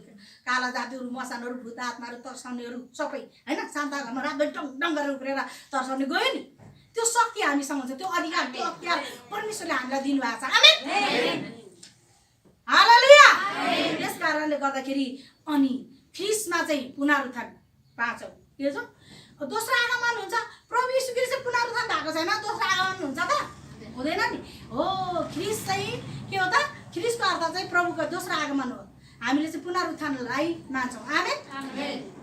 काला जादुहरू, मसानहरू, भूत आत्माहरू, तर्साउनेहरू सबै हैन, शान्ता घरमा रातभरि डङ डङ गरेर उफ्रेर तर्साउने गयो नि, त्यो शक्ति हामीसँग हुन्छ, त्यो अधिकार, त्यो अख्तियार परमेश्वरले हामीलाई दिनुभएको छ। आमेन। हालेलुया। यस कारणले गर्दाखेरि अनि ख्रीष्टमा चाहिँ पुनरुत्थान 5 हो। के छ? दोस्रो आगमन हुन्छ। प्रभु येशू ख्रीष्ट पुनरुत्थान भएको छैन, दोस्रो आगमन हुन्छ त? हुँदैन नि। हो, ख्रीष्ट चाहिँ के हो त? ख्रीष्टको अर्थ चाहिँ प्रभुको दोस्रो आगमन हो। हामीले चाहिँ पुनरुत्थानलाई मान्छौँ। आमेन।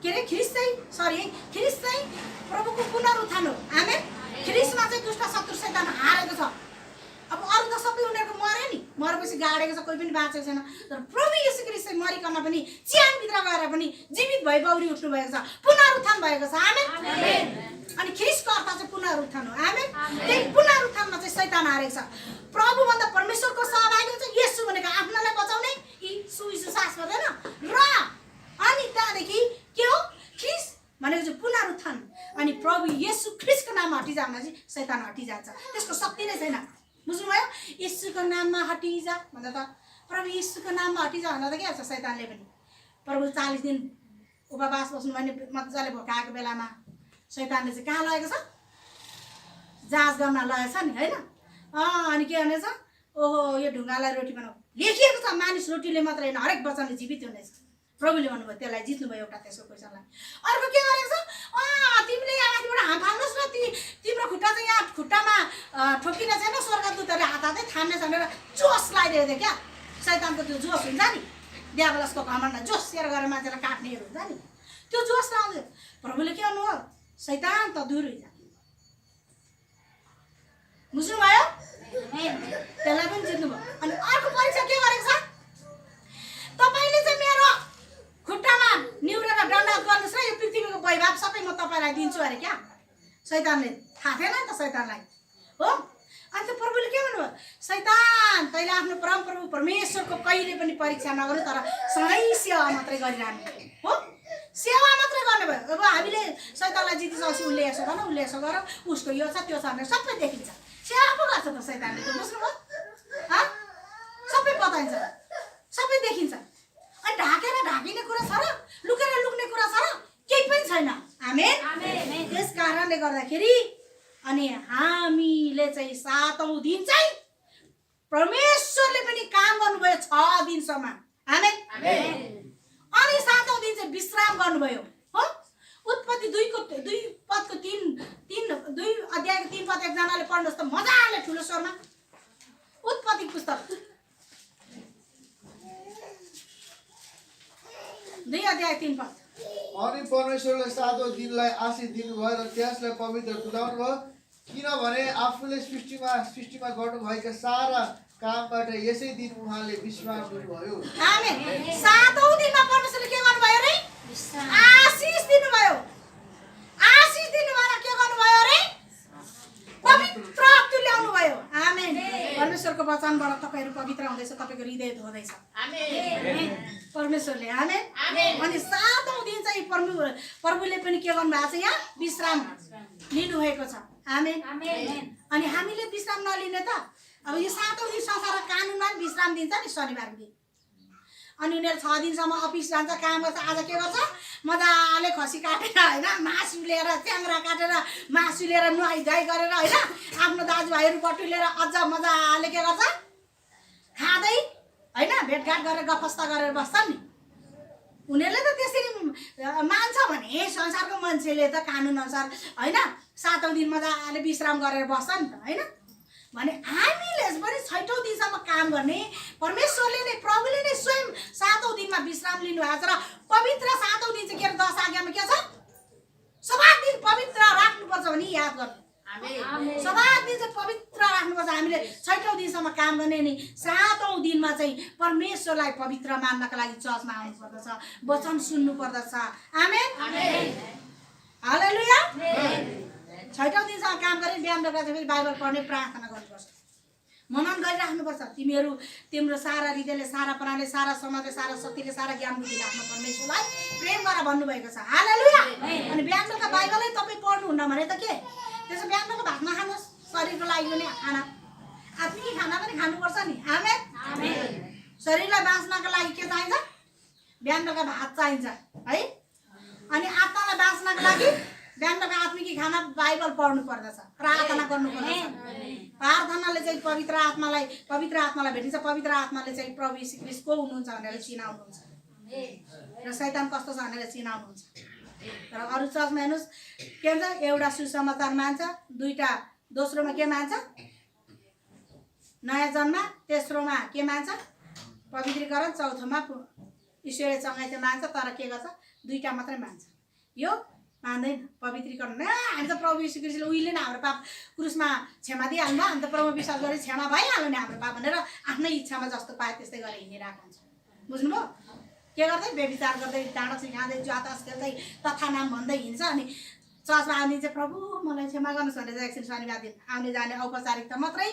के अरे ख्रीष्ट चाहिँ प्रभुको पुनरुत्थान हो। आमेन। ख्रीष्टमा चाहिँ दुष्ट शत्रु शैतान हारेको छ। अब अरू त सबै उनीहरूको मर्यो नि, मरेपछि गाडेको छ, कोही पनि बाँचेको छैन। तर प्रभु येशू ख्रीष्ट चाहिँ मरिकन पनि च्यानभित्र गएर पनि जीवित भई बौरी उठ्नु भएको छ, पुनरुत्थान भएको छ। आमेन। अनि ख्रीष्टको अर्थ चाहिँ पुनरुत्थान हो। आमेन। त्यही पुनरुत्थानमा चाहिँ शैतान हारेको छ। प्रभुभन्दा परमेश्वरको सहभागी हुन्छ। येशू भनेको आफ्नालाई बचाउने सुविश्वास गर्दैन र अनि त्यहाँदेखि के हो, ख्रीष्ट भनेको चाहिँ पुनरुत्थान। अनि प्रभु येशू ख्रीष्टको नाममा हटिजा भने चाहिँ शैतान हटिजान्छ, त्यसको शक्ति नै छैन। बुझ्नुभयो? येशूको नाममा हटिजा भन्दा त प्रभु येशूको नाममा हटिजा भन्दा त के हुन्छ? शैतानले पनि प्रभु 40 दिन उपवास बस्नु भने मजाले भोकाएको बेलामा शैतानले चाहिँ कहाँ लगेको छ? जाँच गर्न लगेको छ नि हैन। अनि के भनेछ? ओहो, यो ढुङ्गालाई रोटी बनाऊ। लेखिएको छ, मानिस रोटीले मात्र होइन हरेक वचनले जीवित हुनेछ। प्रभुले भन्नुभयो, त्यसलाई जित्नुभयो एउटा त्यसको क्वेसनलाई। अर्को के गरेको छ? तिमीले यहाँ माथिबाट हात हाल्नुहोस् न, तिम्रो खुट्टा चाहिँ यहाँ खुट्टामा ठोकिने छैन, स्वर्गदूतहरूले हात हातै थाम्ने छैन र जोस लगाइदिएको थियो क्या। शैतानको त्यो जोस हुन्छ नि, दियावलसको घमण्ड, जोस सेयर गरेर मान्छेलाई काट्नेहरू हुन्छ नि, त्यो जोस लगाउँथ्यो। प्रभुले के भन्नुभयो? शैतान त दूर हुन्छ। बुझ्नुभयो? त्यसलाई पनि जित्नुभयो। अनि अर्को परीक्षा के गरेको छ? तपाईँले चाहिँ मेरो खुट्टामा निहुरेर दण्डवत गर्नुहोस् र यो पृथ्वीको वैभव सबै म तपाईँलाई दिन्छु अरे क्या। शैतानले थाहा थिएन नि त शैतानलाई, हो? अन्त प्रभुले के भन्नुभयो? शैतान, तैँले आफ्नो परमप्रभु परमेश्वरको कहिले पनि परीक्षा नगर्नु, तर सधैँ सेवा मात्रै गरिरहनु हो, सेवा मात्रै गर्नुभयो। अब हामीले शैतानलाई जितिसकेपछि उसले यसो गर, उसले यसो गर, उसको यो छ त्यो छ भनेर सबै देखिन्छ। सेवा पो गर्छ त शैतानले त, बुझ्नुभयो? सबै बताइन्छ, सबै देखिन्छ। अनि ढाकेर ढाकिने कुरा छ र लुकेर लुक्ने कुरा छ र? केही पनि छैन। आमेन। त्यस कारणले गर्दाखेरि अनि हामीले चाहिँ 7औं दिन चाहिँ परमेश्वरले पनि काम गर्नुभयो 6 दिनसम्म। आमेन। अनि 7औं दिन चाहिँ विश्राम गर्नुभयो, हो? उत्पत्ति 2 अध्यायको 3 पद एकजनाले पढ्नुहोस् त मजाले ठुलो स्वरमा। उत्पत्ति पुस्तक 2 अध्याय 3 पद। अनि परमेश्वरले 7औं दिनलाई आशीष दिनुभयो र त्यसलाई पवित्र तुल्याउनु भयो, किनभने आफूले सृष्टिमा गर्नुभएका सारा कामबाट यसै दिन उहाँले विश्राम दिनुभयो। आमेन। 7औं दिनमा परमेश्वरले के गर्नुभयो रे? आशीष दिनुभयो। आशीष दिनुभएर के गर्नुभयो रे? पवित्र तुल्याउनु भयो। आमेन। परमेश्वरको वचनबाट तपाईहरु पवित्र हुँदैछ, तपाईको हृदय धोदैछ। आमेन। परमेश्वरले। आमेन। अनि 7औं दिन चाहिँ प्रभुले पनि के गर्नु भएको छ? यहाँ विश्राम लिनु भएको छ। आमेन। अनि हामीले विश्राम नलिने त? अब यो 7औं दिन संसारको कानुनमा विश्राम दिन्छ नि, शनिबारको दिन। अनि उनीहरू 6 दिनसम्म अफिस जान्छ, काम गर्छ। आज के गर्छ? मजाले खसी काटेर होइन, मासु लिएर, च्याङ्रा काटेर मासु लिएर नुहाइधुवाइ गरेर होइन, आफ्नो दाजुभाइहरू बटुलेर अझ मजाले के गर्छ? खाँदै होइन, भेटघाट गरेर गफस्ता गरेर बस्छन् नि। उनीहरूले त त्यसरी मान्छ भने संसारको मान्छेले त कानुनअनुसार होइन 7औं दिन मजाले विश्राम गरेर बस्छ नि त होइन। भने हामीले पनि 6औं दिनसम्म काम गर्ने परमेश्वरले नै, प्रभुले नै स्वयं 7औं दिनमा विश्राम लिनुभएको छ। र पवित्र 7औं दिन चाहिँ के अरे 10 आज्ञामा के छ? 7 दिन पवित्र राख्नुपर्छ भने याद गर्नु। 7 दिन चाहिँ पवित्र राख्नुपर्छ। हामीले 6औं दिनसम्म काम गर्ने नि 7औं दिनमा चाहिँ परमेश्वरलाई पवित्र मान्नका लागि चर्चमा आउनु पर्दछ, वचन सुन्नु पर्दछ। आमेन, हालेलुया। 6औं दिनसम्म काम गरे बिहान बेलुका चाहिँ बाइबल पढ्ने, प्रार्थना गर्नुपर्छ, मनन गरिराख्नुपर्छ। तिमीहरू तिम्रो सारा हृदयले, सारा प्राणले, सारा समाजले, सारा शक्तिले, सारा ज्ञान बुद्धिले आफ्नो परमेश्वरलाई प्रेम गर भन्नुभएको छ। हालेलुया। अनि बिहान बेलुका बाइबलै तपाईँ पढ्नुहुन्न भने त के? त्यसो बिहान बेलुका भात नखानुहोस्, शरीरको लागि पनि खाना, आत्मिक खाना पनि खानुपर्छ नि। आमेन। शरीरलाई बाँच्नको लागि के चाहिन्छ? बिहान बेलुका भात चाहिन्छ है। अनि आत्मालाई बाँच्नको लागि बिहान बेलुका आत्मिक खाना बाइबल पढ्नु पर्दछ, प्रार्थना गर्नु पर्दछ। प्रार्थनाले चाहिँ पवित्र आत्मालाई भेटिन्छ। पवित्र आत्माले चाहिँ प्रभु यीशु ख्रीष्ट को हुनुहुन्छ भनेर चिनाउनुहुन्छ र शैतान कस्तो छ भनेर चिनाउनुहुन्छ। तर अरू चर्चमा हेर्नुहोस् के भन्छ? एउटा सुसमाचार मान्छ, दुईटा, दोस्रोमा के मान्छ? नयाँ जन्म, तेस्रोमा के मान्छ? पवित्रीकरण, चौथोमा ईश्वरीय चङ्गाइ मान्छ। तर के गर्छ? दुईटा मात्रै मान्छ, यो मान्दैन पवित्रीकरण। हामी त प्रभु यीशु ख्रीष्टले उहिले नै हाम्रो पाप क्रुसमा क्षमा दिइहाल्नु, हामी त प्रभु विश्वास गरे क्षमा भइहाल्यो नि हाम्रो पाप भनेर आफ्नै इच्छामा जस्तो पाए त्यस्तै गरेर हिँडिरहेको हुन्छ। बुझ्नुभयो? के गर्दै? व्यभिचार गर्दै, डाँडा सिकाउँदै, जुवातास खेल्दै, तथा नाम भन्दै हिँड्छ। अनि चर्चमा आउने चाहिँ प्रभु मलाई क्षमा गर्नुहोस् भनेर एकछिन शनिबार दिन आउने जाने औपचारिकता मात्रै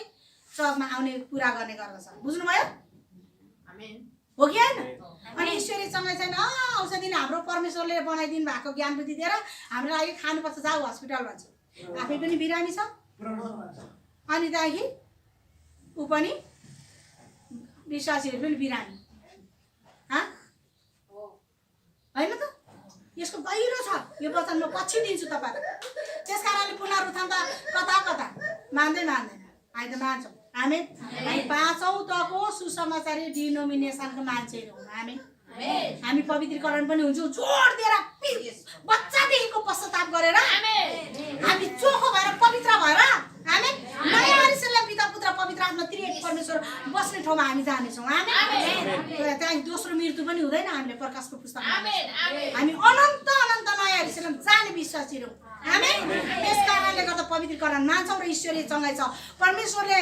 चर्चमा आउने पुरा गर्ने गर्दछ। बुझ्नुभयो? हो कि होइन? अनि ईश्वरीय चङ्गाइ छैन, औषधि नै हाम्रो परमेश्वरले बनाइदिनु भएको ज्ञान बुद्धि दिएर हाम्रो लागि खानुपर्छ, जाऊ हस्पिटल भन्छ। आफै पनि बिरामी छ, अनि त्यहाँदेखि ऊ पनि विश्वासीहरू पनि बिरामी होइन त? यसको गहिरो छ यो वचन, म पछि दिन्छु तपाईँलाई। त्यस कारणले पुनरुत्थान त कता कता मान्दैन, हामी त मान्छौँ। हामी 5औं तहको सुसमाचारी डिनोमिनेसनको मान्छेहरू हौँ। हामी पवित्रीकरण पनि हुन्छौँ, जोड दिएर बच्चादेखिको पश्चाताप गरेर हामी चोखो भएर पवित्र भएर हामी नयाँ यरुशलेम पिता पुत्र पवित्र आत्मा त्रिएक परमेश्वर बस्ने ठाउँमा हामी जानेछौँ। त्यहाँ दोस्रो मृत्यु पनि हुँदैन। हामीले प्रकाशको पुस्तकमा हामी अनन्त अनन्त नयाँ यरुशलेम जाने विश्वासीहरू। त्यस कारणले गर्दा पवित्रीकरण मान्छौँ र ईश्वरीय चङ्गाइ छ। परमेश्वरले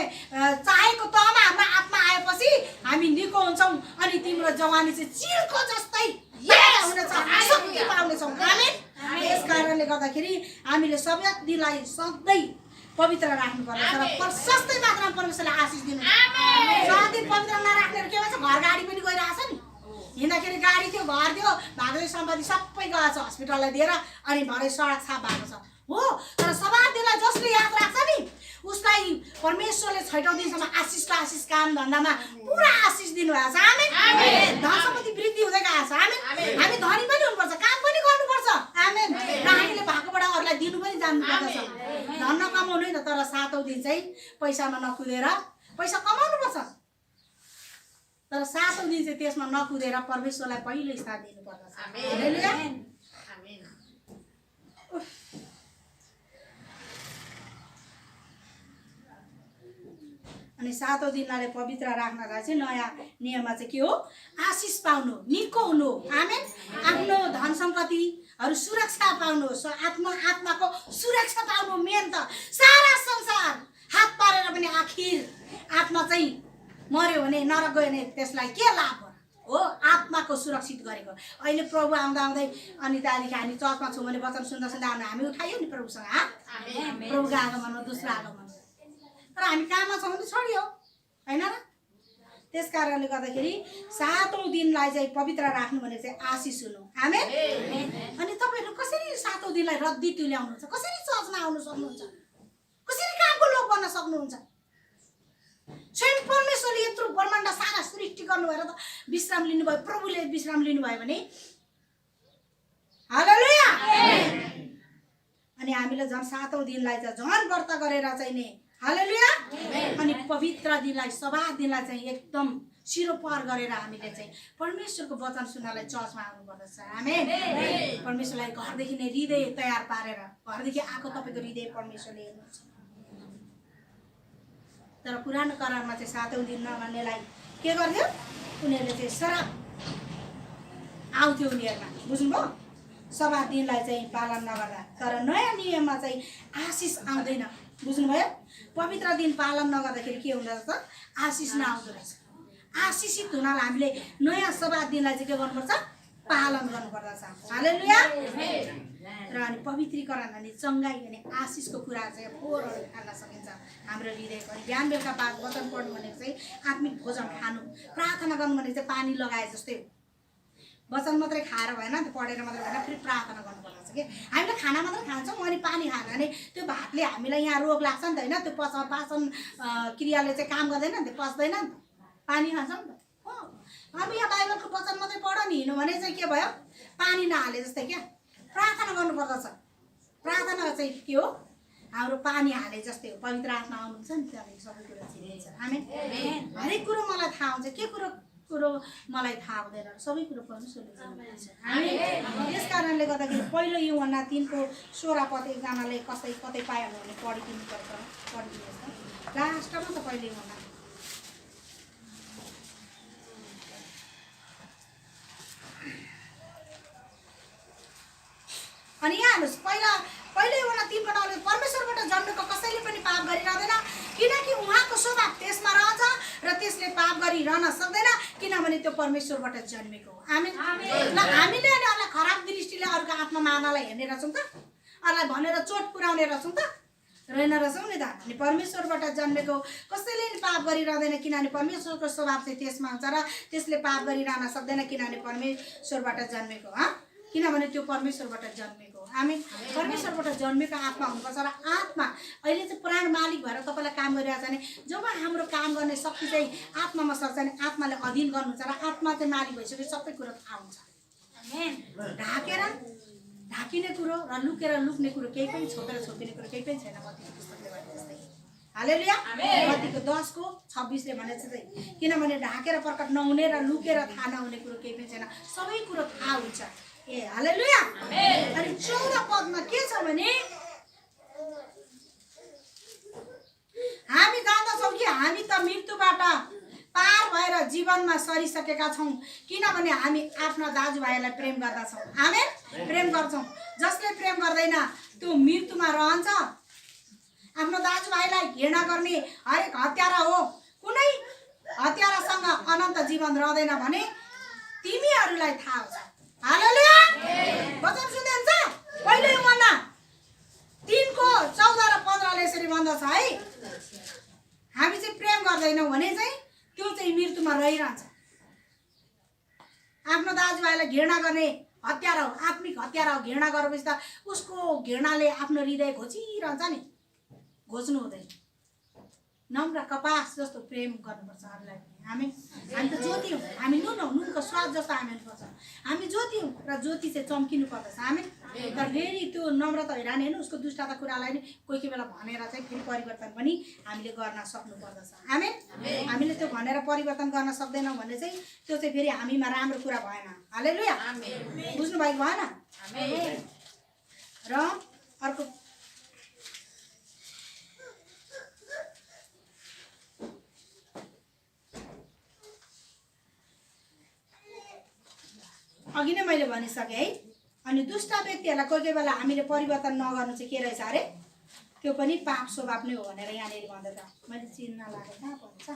चाहेको तहमा हाम्रो आत्मा आएपछि हामी निको हुन्छौँ। अनि तिम्रो जवानी चाहिँ चिलको जस्तै हुनेछ, शक्ति पाउनेछौँ। त्यस कारणले गर्दाखेरि हामीले सबै दिनलाई सधैँ पवित्र राख्नुपर्छ र प्रशस्तै मात्रामा परमेश्वरले आशिष दिनु। सधैँ पवित्र नराख्नेहरू के भन्छ? घर गाडी पनि गइरहेछ नि, हिँड्दाखेरि गाडी थियो, घर थियो, भागै सम्पत्ति सबै गएछ हस्पिटललाई दिएर, अनि भरे सडक छाप भएको छ हो। तर सबै दिनलाई जसले याद राख्छ नि उसलाई परमेश्वरले 6औं दिनसम्म आशिषको आशिष काम धन्दामा पुरा आशिष दिनुभएको छ। आमेन। धन सम्पत्ति वृद्धि हुँदै गएको छ। आमेन। हामी धनी पनि हुनुपर्छ, काम पनि गर्नुपर्छ। आमेन। र हामीले भएकोबाट अरूलाई दिनु पनि जान्नुपर्छ। धन नकमाउनु होइन, तर 7औं दिन चाहिँ पैसामा नकुदेर पैसा कमाउनुपर्छ। तर 7औं दिन चाहिँ त्यसमा नकुदेर परमेश्वरलाई पहिलो स्थान दिनुपर्दछ। हालेलुया। अनि 7औं दिनलाई पवित्र राख्नलाई चाहिँ नयाँ नियममा चाहिँ के हो? आशिष पाउनु, निको हुनु। आमेन। आफ्नो धन सम्पत्तिहरू सुरक्षा पाउनु, आत्माको सुरक्षा पाउनु। मेन त सारा संसार हात पारेर पनि आखिर आत्मा चाहिँ मर्यो भने, नरक गयो भने त्यसलाई के लाभ हो? आत्माको सुरक्षित गरेको। अहिले प्रभु आउँदा आउँदै अनि त्यहाँदेखि हामी चर्चमा छौँ भने वचन सुन्दा सुन्दा हामी उठायो नि प्रभुसँग। प्रभुको आगमनमा, दोस्रो आगमनमा। तर हामी काममा छौँ भने छोडियो होइन र? त्यस कारणले गर्दाखेरि 7औं दिनलाई चाहिँ पवित्र राख्नु भने चाहिँ आशिष हुनु। आमेन। अनि तपाईँहरू कसरी 7औं दिनलाई रद्दी तुल्याउनुहुन्छ? कसरी चर्चमा आउनु सक्नुहुन्छ? कसरी कामको लोक बन्न सक्नुहुन्छ? स्वयं परमेश्वरले यत्रो ब्रह्माण्ड सारा सृष्टि गर्नु भएर त विश्राम लिनुभयो, प्रभुले विश्राम लिनुभयो भने हालेलुया। अनि हामीले झन् 7औं दिनलाई चाहिँ झन् व्रत गरेर चाहिँ नि हालेलुया, अनि पवित्र दिनलाई सभा दिनलाई चाहिँ एकदम सिरोपर गरेर हामीले चाहिँ परमेश्वरको वचन सुन्नलाई चर्चमा आउनुपर्दछ। आमेन। परमेश्वरलाई घरदेखि नै हृदय तयार पारेर घरदेखि आएको तपाईँको हृदय परमेश्वरले हेर्नुहुन्छ। तर पुरानो करारमा चाहिँ 7औं दिन नमान्नेलाई के गर्थ्यो, उनीहरूले चाहिँ श्राप आउँथ्यो उनीहरूमा, बुझ्नुभयो, सभा दिनलाई चाहिँ पालन नगर्दा। तर नयाँ नियममा चाहिँ आशिष आउँदैन, बुझ्नुभयो। पवित्र दिन पालन नगर्दाखेरि के हुँदो रहेछ, आशिष नआउँदो रहेछ। आशिषित हुनलाई हामीले नयाँ सभा दिनलाई चाहिँ के गर्नुपर्छ, पालन गर्नुपर्दछ। हालेलुया। र अनि पवित्रीकरण अनि चङ्गाई अनि आशिषको कुरा चाहिँ फोहोरहरू खान सकिन्छ हाम्रो हृदयको। अनि बिहान बेलुका बाद वचन पढ्नु भनेको चाहिँ आत्मिक भोजन खानु, प्रार्थना गर्नु भनेको चाहिँ पानी लगाए जस्तै हो। वचन मात्रै खाएर भएन, त्यो पढेर मात्रै भएन, फेरि प्रार्थना गर्नुपर्छ कि हामीले खाना मात्रै खान्छौँ अनि पानी खाएन भने त्यो भातले हामीलाई यहाँ रोग लाग्छ नि त होइन, त्यो पाचन क्रियाले चाहिँ काम गर्दैन नि त, पच्दैन नि त, पानी खान्छौँ नि त। हो, अब यहाँ बाइबलको वचन मात्रै पढ नि हिँड्नु भने चाहिँ के भयो, पानी नहाले जस्तै क्या। प्रार्थना गर्नुपर्दछ। प्रार्थना चाहिँ के हो, हाम्रो पानी हाले जस्तै हो। पवित्र आत्मा आउनुहुन्छ नि त्यहाँदेखि सबै कुरो चिनिन्छ। आमेन। हरेक कुरो मलाई थाहा हुन्छ, के कुरो मलाई थाहा हुँदैन, सबै कुरो परमेश्वरले जान्नुहुन्छ। त्यस कारणले गर्दाखेरि पहिलो यूहन्ना 3:16 पद एकजनाले कतै पायो भने पढिदिनु पर्छ, पढिदिनुहोस् न लास्टमा त। पहिलो यूहन्ना अनि यहाँ हेर्नुहोस्, पहिलो यूहन्ना 3:9 परमेश्वरबाट जन्मेको कसैले पनि पाप गरिरहँदैन, किनकि उहाँको स्वभाव त्यसमा रहन्छ र त्यसले पाप गरिरहन सक्दैन, किनभने त्यो परमेश्वरबाट जन्मेको हो। आमेन। ल हामीले अनि अरूलाई खराब दृष्टिले अरूको आत्मा मार्नलाई हेर्ने रहेछौँ त, अरूलाई भनेर चोट पुर्याउने रहेछौँ त, रहेन रहेछौँ नि त। अनि परमेश्वरबाट जन्मेको कसैले पनि पाप गरिरहँदैन, किनभने परमेश्वरको स्वभाव चाहिँ त्यसमा हुन्छ र त्यसले पाप गरिरहन सक्दैन, किनभने परमेश्वरबाट जन्मेको हो। किनभने त्यो परमेश्वरबाट जन्मेको हो। आमेन। परमेश्वरबाट जन्मेको आत्मा हुनुपर्छ र आत्मा अहिले चाहिँ पुरानो मालिक भएर तपाईँलाई काम गरिरहेछ भने जब हाम्रो काम गर्ने शक्ति चाहिँ आत्मामा सक्छ भने आत्माले अधीन गर्नुहुन्छ र आत्मा चाहिँ मालिक भइसकेपछि सबै कुरो थाहा हुन्छ। आमेन। ढाकेर ढाकिने कुरो र लुक्ने कुरो केही पनि, छोपेर छोपिने कुरो केही पनि छैन। मत्तीको पुस्तकले भने जस्तै। हालेलुया। मत्तीको 10:26ले भने चाहिँ किनभने ढाकेर प्रकट नहुने र लुकेर थाहा नहुने कुरो केही पनि छैन, सबै कुरो थाहा हुन्छ। ए हालेलुया। अनि 14 पदमा के छ भने हामी जान्दछौँ कि हामी त मृत्युबाट पार भएर जीवनमा सरिसकेका छौँ, किनभने हामी आफ्ना दाजुभाइलाई प्रेम गर्दछौँ। आमेन। प्रेम गर्छौँ। जसले प्रेम गर्दैन त्यो मृत्युमा रहन्छ। आफ्नो दाजुभाइलाई घृणा गर्ने हरेक हत्यारा हो। कुनै हत्यारासँग अनन्त जीवन रहँदैन भने तिमीहरूलाई थाहा हुन्छ। हालेलुया। वचन सुन्दै हुन्छ। पहिलो यूहन्ना 3:14 र 15ले यसरी भन्दछ है, हामी चाहिँ प्रेम गर्दैनौँ भने चाहिँ त्यो चाहिँ मृत्युमा रहिरहन्छ। आफ्नो दाजुभाइलाई घृणा गर्ने हत्यारा हो, आत्मिक हत्यारा हो। घृणा गरेपछि त उसको घृणाले आफ्नो हृदय घोचिरहन्छ नि, घोच्नु हुँदैन। नम्र कपास जस्तो प्रेम गर्नुपर्छ अरूलाई। हामी त ज्योति हौँ, हामी नुन हौँ, नुनको स्वाद जस्तो हामी हुनुपर्छ। हामी ज्योति हौँ र ज्योति चाहिँ चम्किनु पर्दछ। हामी तर फेरि त्यो नम्रता हैरानी होइन, उसको दुष्टता कुरालाई नि कोही बेला भनेर चाहिँ फेरि परिवर्तन पनि हामीले गर्न सक्नु पर्दछ। आमेन। हामीले त्यो भनेर परिवर्तन गर्न सक्दैनौँ भने चाहिँ त्यो चाहिँ फेरि हामीमा राम्रो कुरा भएन। हालेलुया। बुझ्नु भएको भएन। र अर्को अघि नै मैले भनिसकेँ है। अनि दुष्ट व्यक्तिहरूलाई कोही बेला हामीले परिवर्तन नगर्नु चाहिँ के रहेछ अरे, त्यो पनि पाप स्वभाव नै हो भनेर यहाँनिर भन्दै त मैले चिन्न लागेँ कहाँ भन्छ।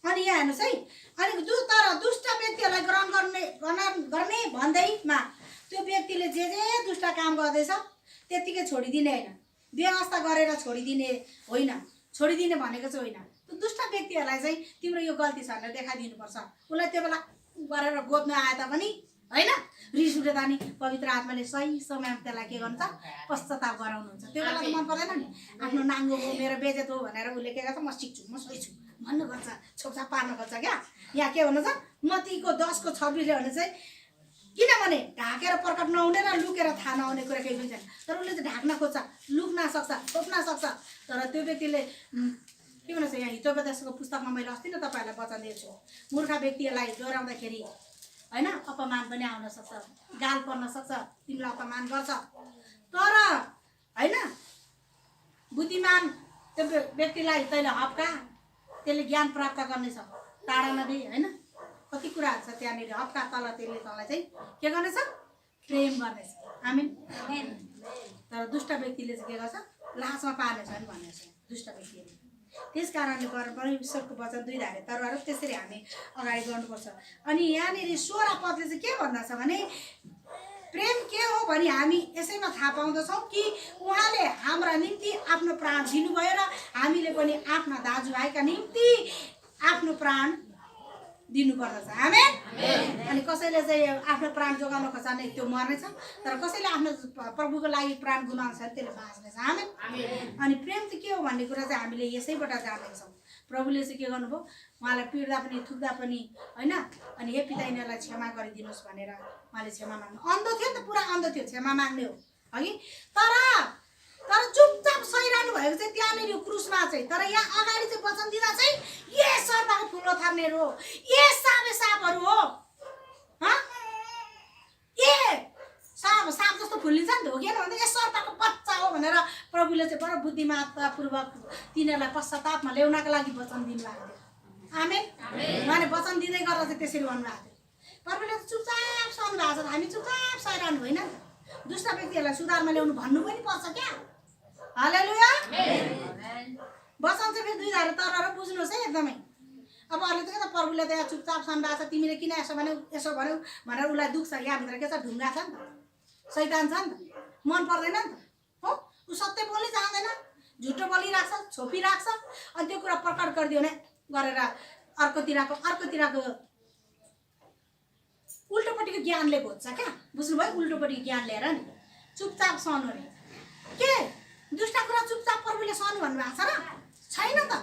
अनि यहाँ हेर्नुहोस् है। अनि तर दुष्ट व्यक्तिहरूलाई ग्रहण गर्ने भन्दैमा त्यो व्यक्तिले जे दुष्ट काम गर्दैछ त्यत्तिकै छोडिदिने होइन, व्यवस्था गरेर छोडिदिने होइन। छोडिदिने भनेको चाहिँ होइन, त्यो दुष्ट व्यक्तिहरूलाई चाहिँ तिम्रो यो गल्ती छ भनेर देखाइदिनुपर्छ। उसलाई त्यो बेला गरेर गोप्न आए तापनि हैन रिस उठ्दा नि पवित्र आत्माले सही समयमा त्यसलाई के गर्नुहुन्छ पश्चाताप गराउनुहुन्छ त्यो बेला त मन पर्दैन नि आफ्नो नाङ्गो हो मेरो बेजेत हो भनेर उसले के गर्छ म सिक्छु म सही छु भन्नु खोज्छ छोपछाप पार्नु खोज्छ क्या यहाँ के भन्नु छ मत्तीको 10 को 26 भने चाहिँ किनभने ढाकेर प्रकट नहुने र लुकेर थाहा नहुने कुरा केही पनि छैन तर उसले चाहिँ ढाक्न खोज्छ लुक्न सक्छ छोप्न सक्छ तर त्यो व्यक्तिले के भन्छ यहाँ हितोपदेशको पुस्तकमा मैले अस्ति नै तपाईँहरूलाई वचन दिएको छु मूर्ख व्यक्तिलाई डराउँदाखेरि हैन अपमान पनि आउन सक्छ गाल पर्न सक्छ तिमीलाई अपमान गर्छ तर हैन बुद्धिमान त्यो व्यक्तिलाई तैँले हप्का त्यसले ज्ञान प्राप्त गर्नेछ टाढा नदिई हैन कति कुराहरू छ त्यहाँनिर हप्का तल त्यसले तँलाई चाहिँ के गर्नेछ प्रेम गर्नेछ आमीन तर दुष्ट व्यक्तिले चाहिँ के गर्छ लाजमा पार्नेछ नि भनेको छ दुष्ट व्यक्तिले त्यस कारणले गर्दा परमेश्वरको वचन 2 धारे तरवार त्यसरी हामी अगाडि गर्नुपर्छ अनि यहाँनिर 16 पदले चाहिँ के भन्दछ भने प्रेम के हो भने हामी यसैमा थाहा पाउँदछौँ कि उहाँले हाम्रा निम्ति आफ्नो प्राण दिनुभयो र हामीले पनि आफ्ना दाजुभाइका निम्ति आफ्नो प्राण दिनुपर्दछ आमेन अनि कसैले चाहिँ आफ्नो प्राण जोगाउन खोज्छ भने त्यो मर्नेछ तर कसैले आफ्नो प्रभुको लागि प्राण गुमाउँछ त्यसले बाँच्नेछ आमेन अनि प्रेम चाहिँ के हो भन्ने कुरा चाहिँ हामीले यसैबाट जानेछौँ प्रभुले चाहिँ के गर्नुभयो उहाँलाई पिट्दा पनि थुक्दा पनि हैन अनि हे पिता यिनीहरूलाई क्षमा गरिदिनुहोस् भनेर उहाँले क्षमा माग्नु अन्धो थियो नि त पुरा अन्धो थियो क्षमा माग्ने हो हगि तर चुपचाप सहिरहनु भएको चाहिँ त्यहाँनिर क्रुसमा चाहिँ तर यहाँ अगाडि चाहिँ वचन दिँदा चाहिँ ये सर्पको फुलो थाप्नेहरू हो ये सापहरू हो ए साप जस्तो फुलिन्छ नि त हो कि भन्दा यो सर्पको बच्चा हो भनेर प्रभुले चाहिँ बडो बुद्धिमत्तापूर्वक तिनीहरूलाई पश्चातापमा ल्याउनका लागि वचन दिनुभएको थियो आमेन उहाँले वचन दिँदै गर्दा चाहिँ त्यसरी भन्नुभएको थियो प्रभुले चुपचाप सहनु भएको छ हामी चुपचाप सहिरहनु होइन दुष्ट व्यक्तिहरूलाई सुधारमा ल्याउनु भन्नु पनि पर्छ क्या हालेलुया वचन चाहिँ फेरि 2 धारे तरवार बुझ्नुहोस् है एकदमै अब अरूले त के त प्रभुले त यहाँ चुपचाप सम्झाएको छ तिमीले किन यसो भन्यौ भनेर उसलाई दुख्छ यहाँभित्र के छ ढुङ्गा छ नि त शैतान छ नि त मन पर्दैन नि त हो ऊ सत्य बोल्नै चाहँदैन झुटो बोलिराख्छ छोपिराख्छ अनि त्यो कुरा प्रकट गरिदियो भने गरेर अर्कोतिरको उल्टोपट्टिको ज्ञानले खोज्छ क्या बुझ्नुभयो उल्टोपट्टिको ज्ञान लिएर नि चुपचाप सहनु रे के दुष्ट कुरा चुपचाप प्रभुले सहनु भन्नुभएको छ र छैन त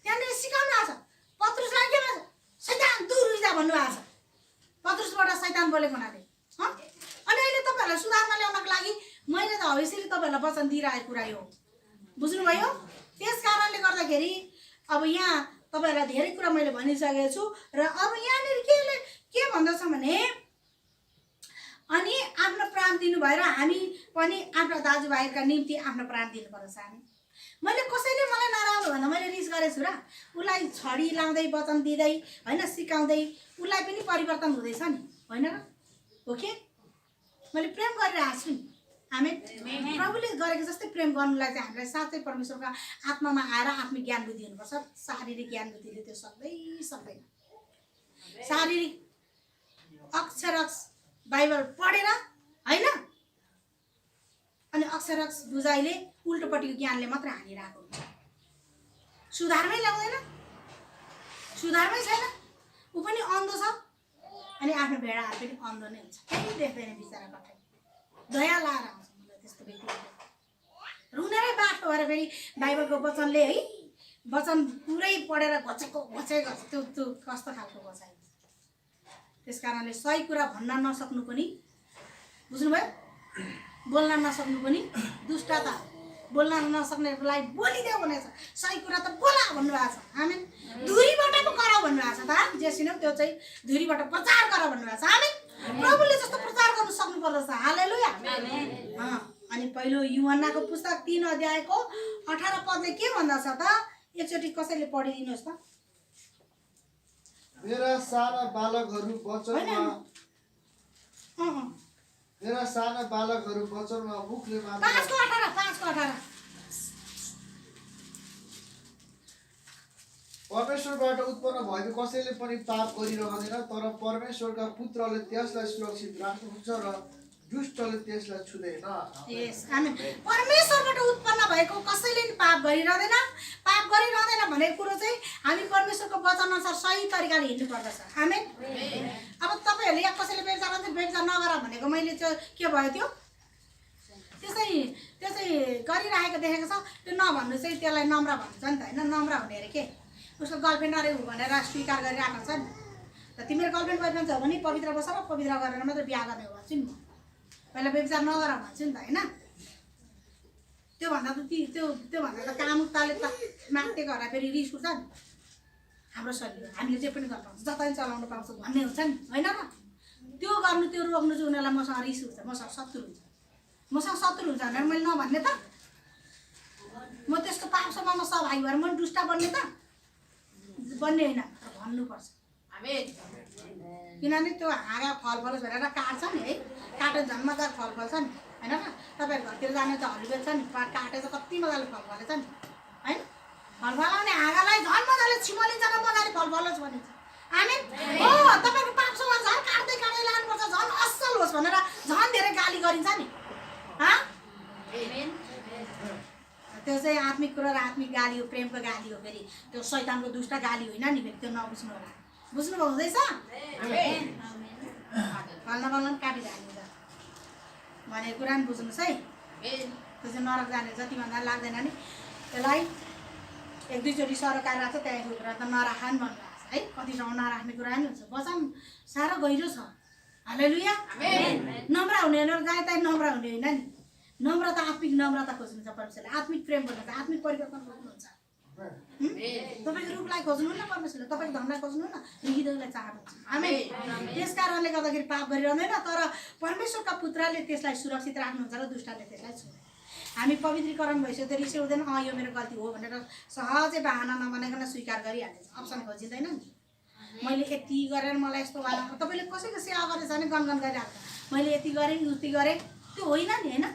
त्यहाँनिर सिकाउनु भएको छ पत्रुसलाई के भन्छ शैतान दूर हुइजा भन्नुभएको छ पत्रुसबाट शैतान बोलेको हुनाले अनि अहिले तपाईँहरूलाई सुधारमा ल्याउनको लागि मैले त हवेसरी तपाईँहरूलाई वचन दिइरहेको कुरा हो बुझ्नुभयो त्यस कारणले गर्दाखेरि अब यहाँ तपाईँहरूलाई धेरै कुरा मैले भनिसकेको छु र अब यहाँनिर के भन्दछ भने अनि आफ्नो प्राण दिनु भएर हामी पनि आफ्ना दाजुभाइका निम्ति आफ्नो प्राण दिनुपर्छ हामी मैले कसैले मलाई नराम्रो भन्दा मैले रिस गरेछु र उसलाई छडी लाउँदै वचन दिँदै हैन सिकाउँदै उसलाई पनि परिवर्तन हुँदैछ नि होइन र हो के मैले प्रेम गरिरहेको छु नि आमेन प्रभुले गरेको जस्तै प्रेम गर्नुलाई चाहिँ हामीलाई साँच्चै परमेश्वरको आत्मामा आएर आफ्नो ज्ञान बुद्धि हुनुपर्छ शारीरिक ज्ञान बुद्धिले त्यो सक्दैन शारीरिक अक्षर बाइबल पढेर हैन अनि अक्षर बुझाइले उल्टोपट्टिको ज्ञानले मात्र हानिरहेको हुन्छ सुधारमै ल्याउँदैन सुधारमै छैन ऊ पनि अन्धो छ अनि आफ्नो भेडाहरू पनि अन्धो नै हुन्छ केही देख्दैन बिचरा कठै दया लाएर आउँछ मलाई त्यस्तो व्यक्तिहरू रुनेरै बाटो भएर फेरि बाइबलको वचनले है वचन पुरै पढेर घचाइ गर्छ त्यो कस्तो खालको घचाइ त्यस कारणले सही कुरा भन्न नसक्नु पनि बुझ्नुभयो बोल्न नसक्नु पनि दुष्टता बोल्न नसक्नेलाई बोलिदेऊ भनेको छ सही कुरा त बोला भन्नुभएको छ आमेन धुरीबाट पो कराउ भन्नुभएको छ त जेसिनो त्यो चाहिँ धुरीबाट प्रचार गर भन्नुभएको छ आमेन प्रभुले जस्तो प्रचार गर्नु सक्नु पर्दछ हालेलुया अनि पहिलो यूहन्नाको पुस्तक 3 अध्यायको 18 पदले के भन्दछ त एकचोटि कसैले पढिदिनुहोस् त मेरा साना बालकहरू वचनमा मुखले मात्र 5 को 18 परमेश्वरबाट उत्पन्न भएको कसैले पनि पाप गरिरहँदैन तर परमेश्वरका पुत्रले त्यसलाई सुरक्षित राख्नुहुन्छ र दुष्टले त्यसलाई छुँदैन यस आमेन परमेश्वरबाट उत्पन्न भएको कसैले पनि पाप गरिरहँदैन भनेको कुरो चाहिँ हामी परमेश्वरको वचन अनुसार सही तरिकाले हिँड्नु पर्दछ। आमेन। अब तपाईहरुले या कसैले व्यभिचार गर्छ व्यभिचार नगर भनेको मैले चाहिँ के भयो त्यो त्यसै गरिरहेको देखेको छ। त्यो नभन्नु चाहिँ त्यसलाई नम्र भन्छ नि त हैन। नम्र हुने अरे के उसको गर्लफ्रेन्ड अरे उ भनेर स्वीकार गरिरहेको छ नि त। तिम्रो गर्लफ्रेन्ड बोयफ्रेन्ड छ भने पवित्र बस र पवित्र गरेर मात्र बिहा गर्ने हो भन्छु नि म। पहिला व्यभिचार नगर भन्छु नि त हैन। त्यो भन्दा त कामुकताले त मात्ते गरेर फेरि रिस उठ्छ नि हाम्रो शरीर। हामीले जे पनि गर्न पाउँछ जतै चलाउन पाउँछ भन्ने हुन्छ नि हैन र। त्यो गर्नु त्यो रोक्नु चाहिँ उनीहरूलाई मसँग रिस उठ्छ, मसँग शत्रु हुन्छ भनेर मैले नभन्ने त। म त्यसको पापसँग म सहभागी भएर म दुष्टा बन्ने त बन्ने होइन, भन्नुपर्छ। किनभने त्यो हाँगा फलफल भनेर काट्छ नि है, काटेर झन् मजाले फलफल छ नि हैन र। तपाईँहरू घरतिर जाने त हरिबेल छ नि, काटेर कति मजाले फलफल छ नि हैन। फलफल आउने हाँगालाई झन् मजाले छिमलिन्छ र मजाले फलफल छ भनिन्छ। आमेन हो। तपाईँको पापसँग झन् काट्दै लानुपर्छ, झन् असल होस् भनेर झन् धेरै गाली गरिन्छ नि। त्यो चाहिँ आत्मिक कुरा र आत्मिक गाली हो, प्रेमको गाली हो। फेरि त्यो शैतानको दुष्ट गाली होइन नि फेरि, त्यो नबुझ्नु होला। बुझ्नुभयो हुँदैछ? फल्न काटिहाल्नु भनेको कुरा नि बुझ्नुहोस् है। त्यो चाहिँ नरक जाने जतिभन्दा लाग्दैन नि त्यसलाई एक दुईचोटि सरकार राख्छ त्यहाँको कुरा त नराख नि भनिरहेको छ है। कति ठाउँ नराख्ने कुरा नि हुन्छ। वचन साह्रो गहिरो छ। हालेलुया। नम्र हुने होइन, जहाँ तहीँ नम्र हुने होइन नि। नम्रता आत्मिक नम्रता खोज्नुहुन्छ परमेश्वरले, आत्मिक प्रेम खोज्नुहुन्छ, आत्मिक परिवर्तन खोज्नुहुन्छ। तपाईँको रूपलाई खोज्नु न परमेश्वरले, तपाईँको धनलाई खोज्नु न, हृदयलाई चाहनुहुन्छ। आमेन। त्यस कारणले गर्दाखेरि पाप गरिरहँदैन, तर परमेश्वरका पुत्रले त्यसलाई सुरक्षित राख्नुहुन्छ र दुष्टले त्यसलाई छुँदैन। हामी पवित्रीकरण भइसक्यो त रिस उठ्दैन, यो मेरो गल्ती हो भनेर सहजै बहाना नबनाइकन स्वीकार गरिहाल्छ। अप्सन खोजिँदैन नि। मैले यति गरेर मलाई यस्तो भएन, तपाईँले कसैको सेवा गरेछ भने गनगन गरिहाल्छ, मैले यति गरेँ उति गरेँ, त्यो होइन नि हैन।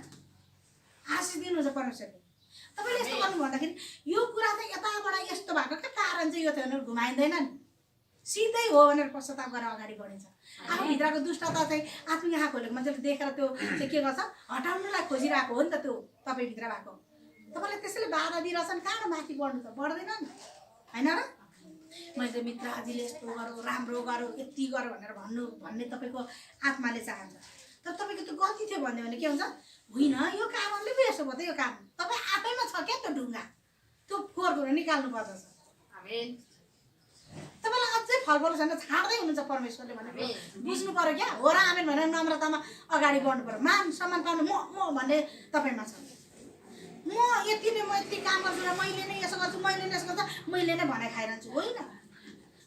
आशिष दिनुहुन्छ परमेश्वरले। तपाईँले यस्तो गर्नु भन्दाखेरि यो कुरा चाहिँ यताबाट यस्तो भएको क्या कारण चाहिँ यो थियो भनेर घुमाइँदैन नि, सिधै हो भनेर पश्चाताप गरेर अगाडि बढिन्छ। आफूभित्रको दुष्टता चाहिँ आत्मिक आँखा खोलेको मान्छेले देखेर त्यो चाहिँ के गर्छ, हटाउनुलाई खोजिरहेको हो नि त। त्यो तपाईँभित्र भएको तपाईँले त्यसैले बाधा दिइरहेछन्, कहाँ माथि बढ्नु त बढ्दैन नि हैन र। मैले मित्र आजीले यस्तो गरौँ, राम्रो गरौँ, यति गरौँ भनेर भन्ने तपाईँको आत्माले चाहन्छ। तर तपाईँको त्यो गल्ती थियो भन्यो भने के हुन्छ, होइन यो कारणले पो यसो भयो त, यो कारण तपाईँ आफैमा छ क्या त्यो ढुङ्गा, त्यो फोहोर निकाल्नु पर्दछ। तपाईँलाई अझै फलफल छैन, छाड्दै हुनुहुन्छ परमेश्वरले भनेर बुझ्नु पर्यो क्या। हो र आमेन भनेर नम्रतामा अगाडि बढ्नु पर्यो। मान सम्मान पाउनु म भन्ने तपाईँमा छ। म यति नै, म यति काम गर्छु र मैले नै यसो गर्छु, मैले नै यसो गर्छु, मैले नै भनाइ खाइरहन्छु होइन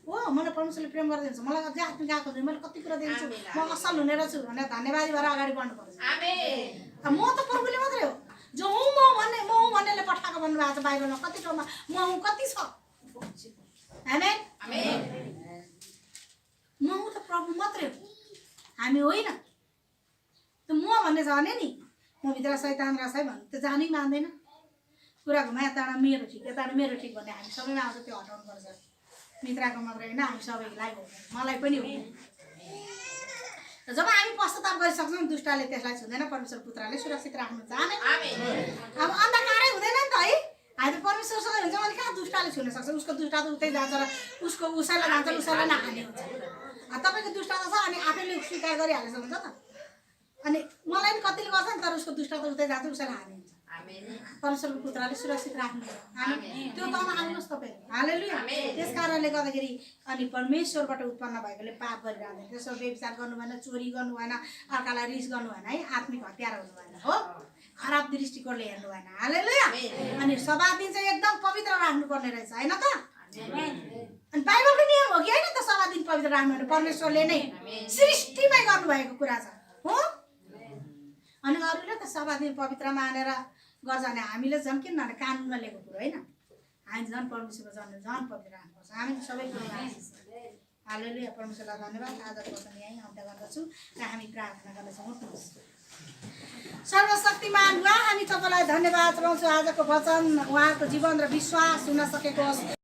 हो। मलाई परमेश्वरले प्रेम गर्दै हुन्छ, मलाई अझै आत्मिक आएको हुन्छ, मैले कति कुरा दिन्छु, म असल हुने रहेछु भनेर धन्यवादी भएर अगाडि बढ्नु पर्छ। म त प्रभुले मात्रै हो, जो हुँ म भन्नेले पठाएको भन्नुभएको छ बाइबलमा। कति ठाउँमा म हुँ कति छ। आमेन। म हुँ त प्रभु मात्रै हो, हामी होइन। त म भन्ने छ भने नि म भित्र शैतान रहेछ है भन्नु त जानै मान्दैन। कुरा घुमा यताबाट मेरो ठिक यताबाट मेरो ठिक भन्ने हामी सबैमा आउँछ, त्यो हटाउनु पर्छ। मित्रको मात्रै होइन, हामी सबैलाई हो, मलाई पनि हो। जब हामी पश्चाताप गरिसक्छौँ दुष्टले त्यसलाई छुँदैन, परमेश्वर पुत्रले सुरक्षित राख्नुहुन्छ। अब अन्धकारै हुँदैन नि त है। हामी परमेश्वरसँग हुन्छ भने कहाँ दुष्टले छुन सक्छ। उसको दुष्ट त उतै जान्छ र उसैलाई जान्छ, उसैलाई नहाने हुन्छ। तपाईँको दुष्ट त छ अनि आफैले स्वीकार गरिहालेछ हुन्छ त। अनि मलाई पनि कतिले गर्छ नि, तर उसको दुष्ट त उतै जान्छ, उसैलाई हाने हुन्छ। परमेश्वरको पुत्रले सुरक्षित राख्नुहुन्छ। त्यो तमा आउनुहोस् तपाईँ। हालेलुया। त्यस कारणले गर्दाखेरि अनि परमेश्वरबाट उत्पन्न भएकोले पाप गरिरहँदैन। त्यसो व्यभिचार गर्नु भएन, चोरी गर्नु भएन, अर्कालाई रिस गर्नु भएन है, आत्मिक हतियार हुनु भएन हो, खराब दृष्टिकोणले हेर्नु भएन। हालेलुया। अनि सभा दिन चाहिँ एकदम पवित्र राख्नुपर्ने रहेछ हैन त। अनि बाइबलको नियम हो कि हैन त, सभा दिन पवित्र राख्नु भने परमेश्वरले नै सृष्टिमै गर्नुभएको कुरा छ हो। अनि अरूले त सभा दिन पवित्र मानेर गर्छ भने हामीले झन् किन भने कानुनमा लिएको कुरो होइन। हामी झन् परमेश्वरको झन् पवित्र राख्नुपर्छ। हामी सबै कुरो हालेलुया। परमेश्वरलाई धन्यवाद। आजको वचन यहीँ अन्त्य गर्दछु र हामी प्रार्थना गर्दछौँ। सर्वशक्तिमान बुवा, हामी तपाईँलाई धन्यवाद चढाउँछौँ। आजको वचन उहाँको जीवन र विश्वास हुन सकेको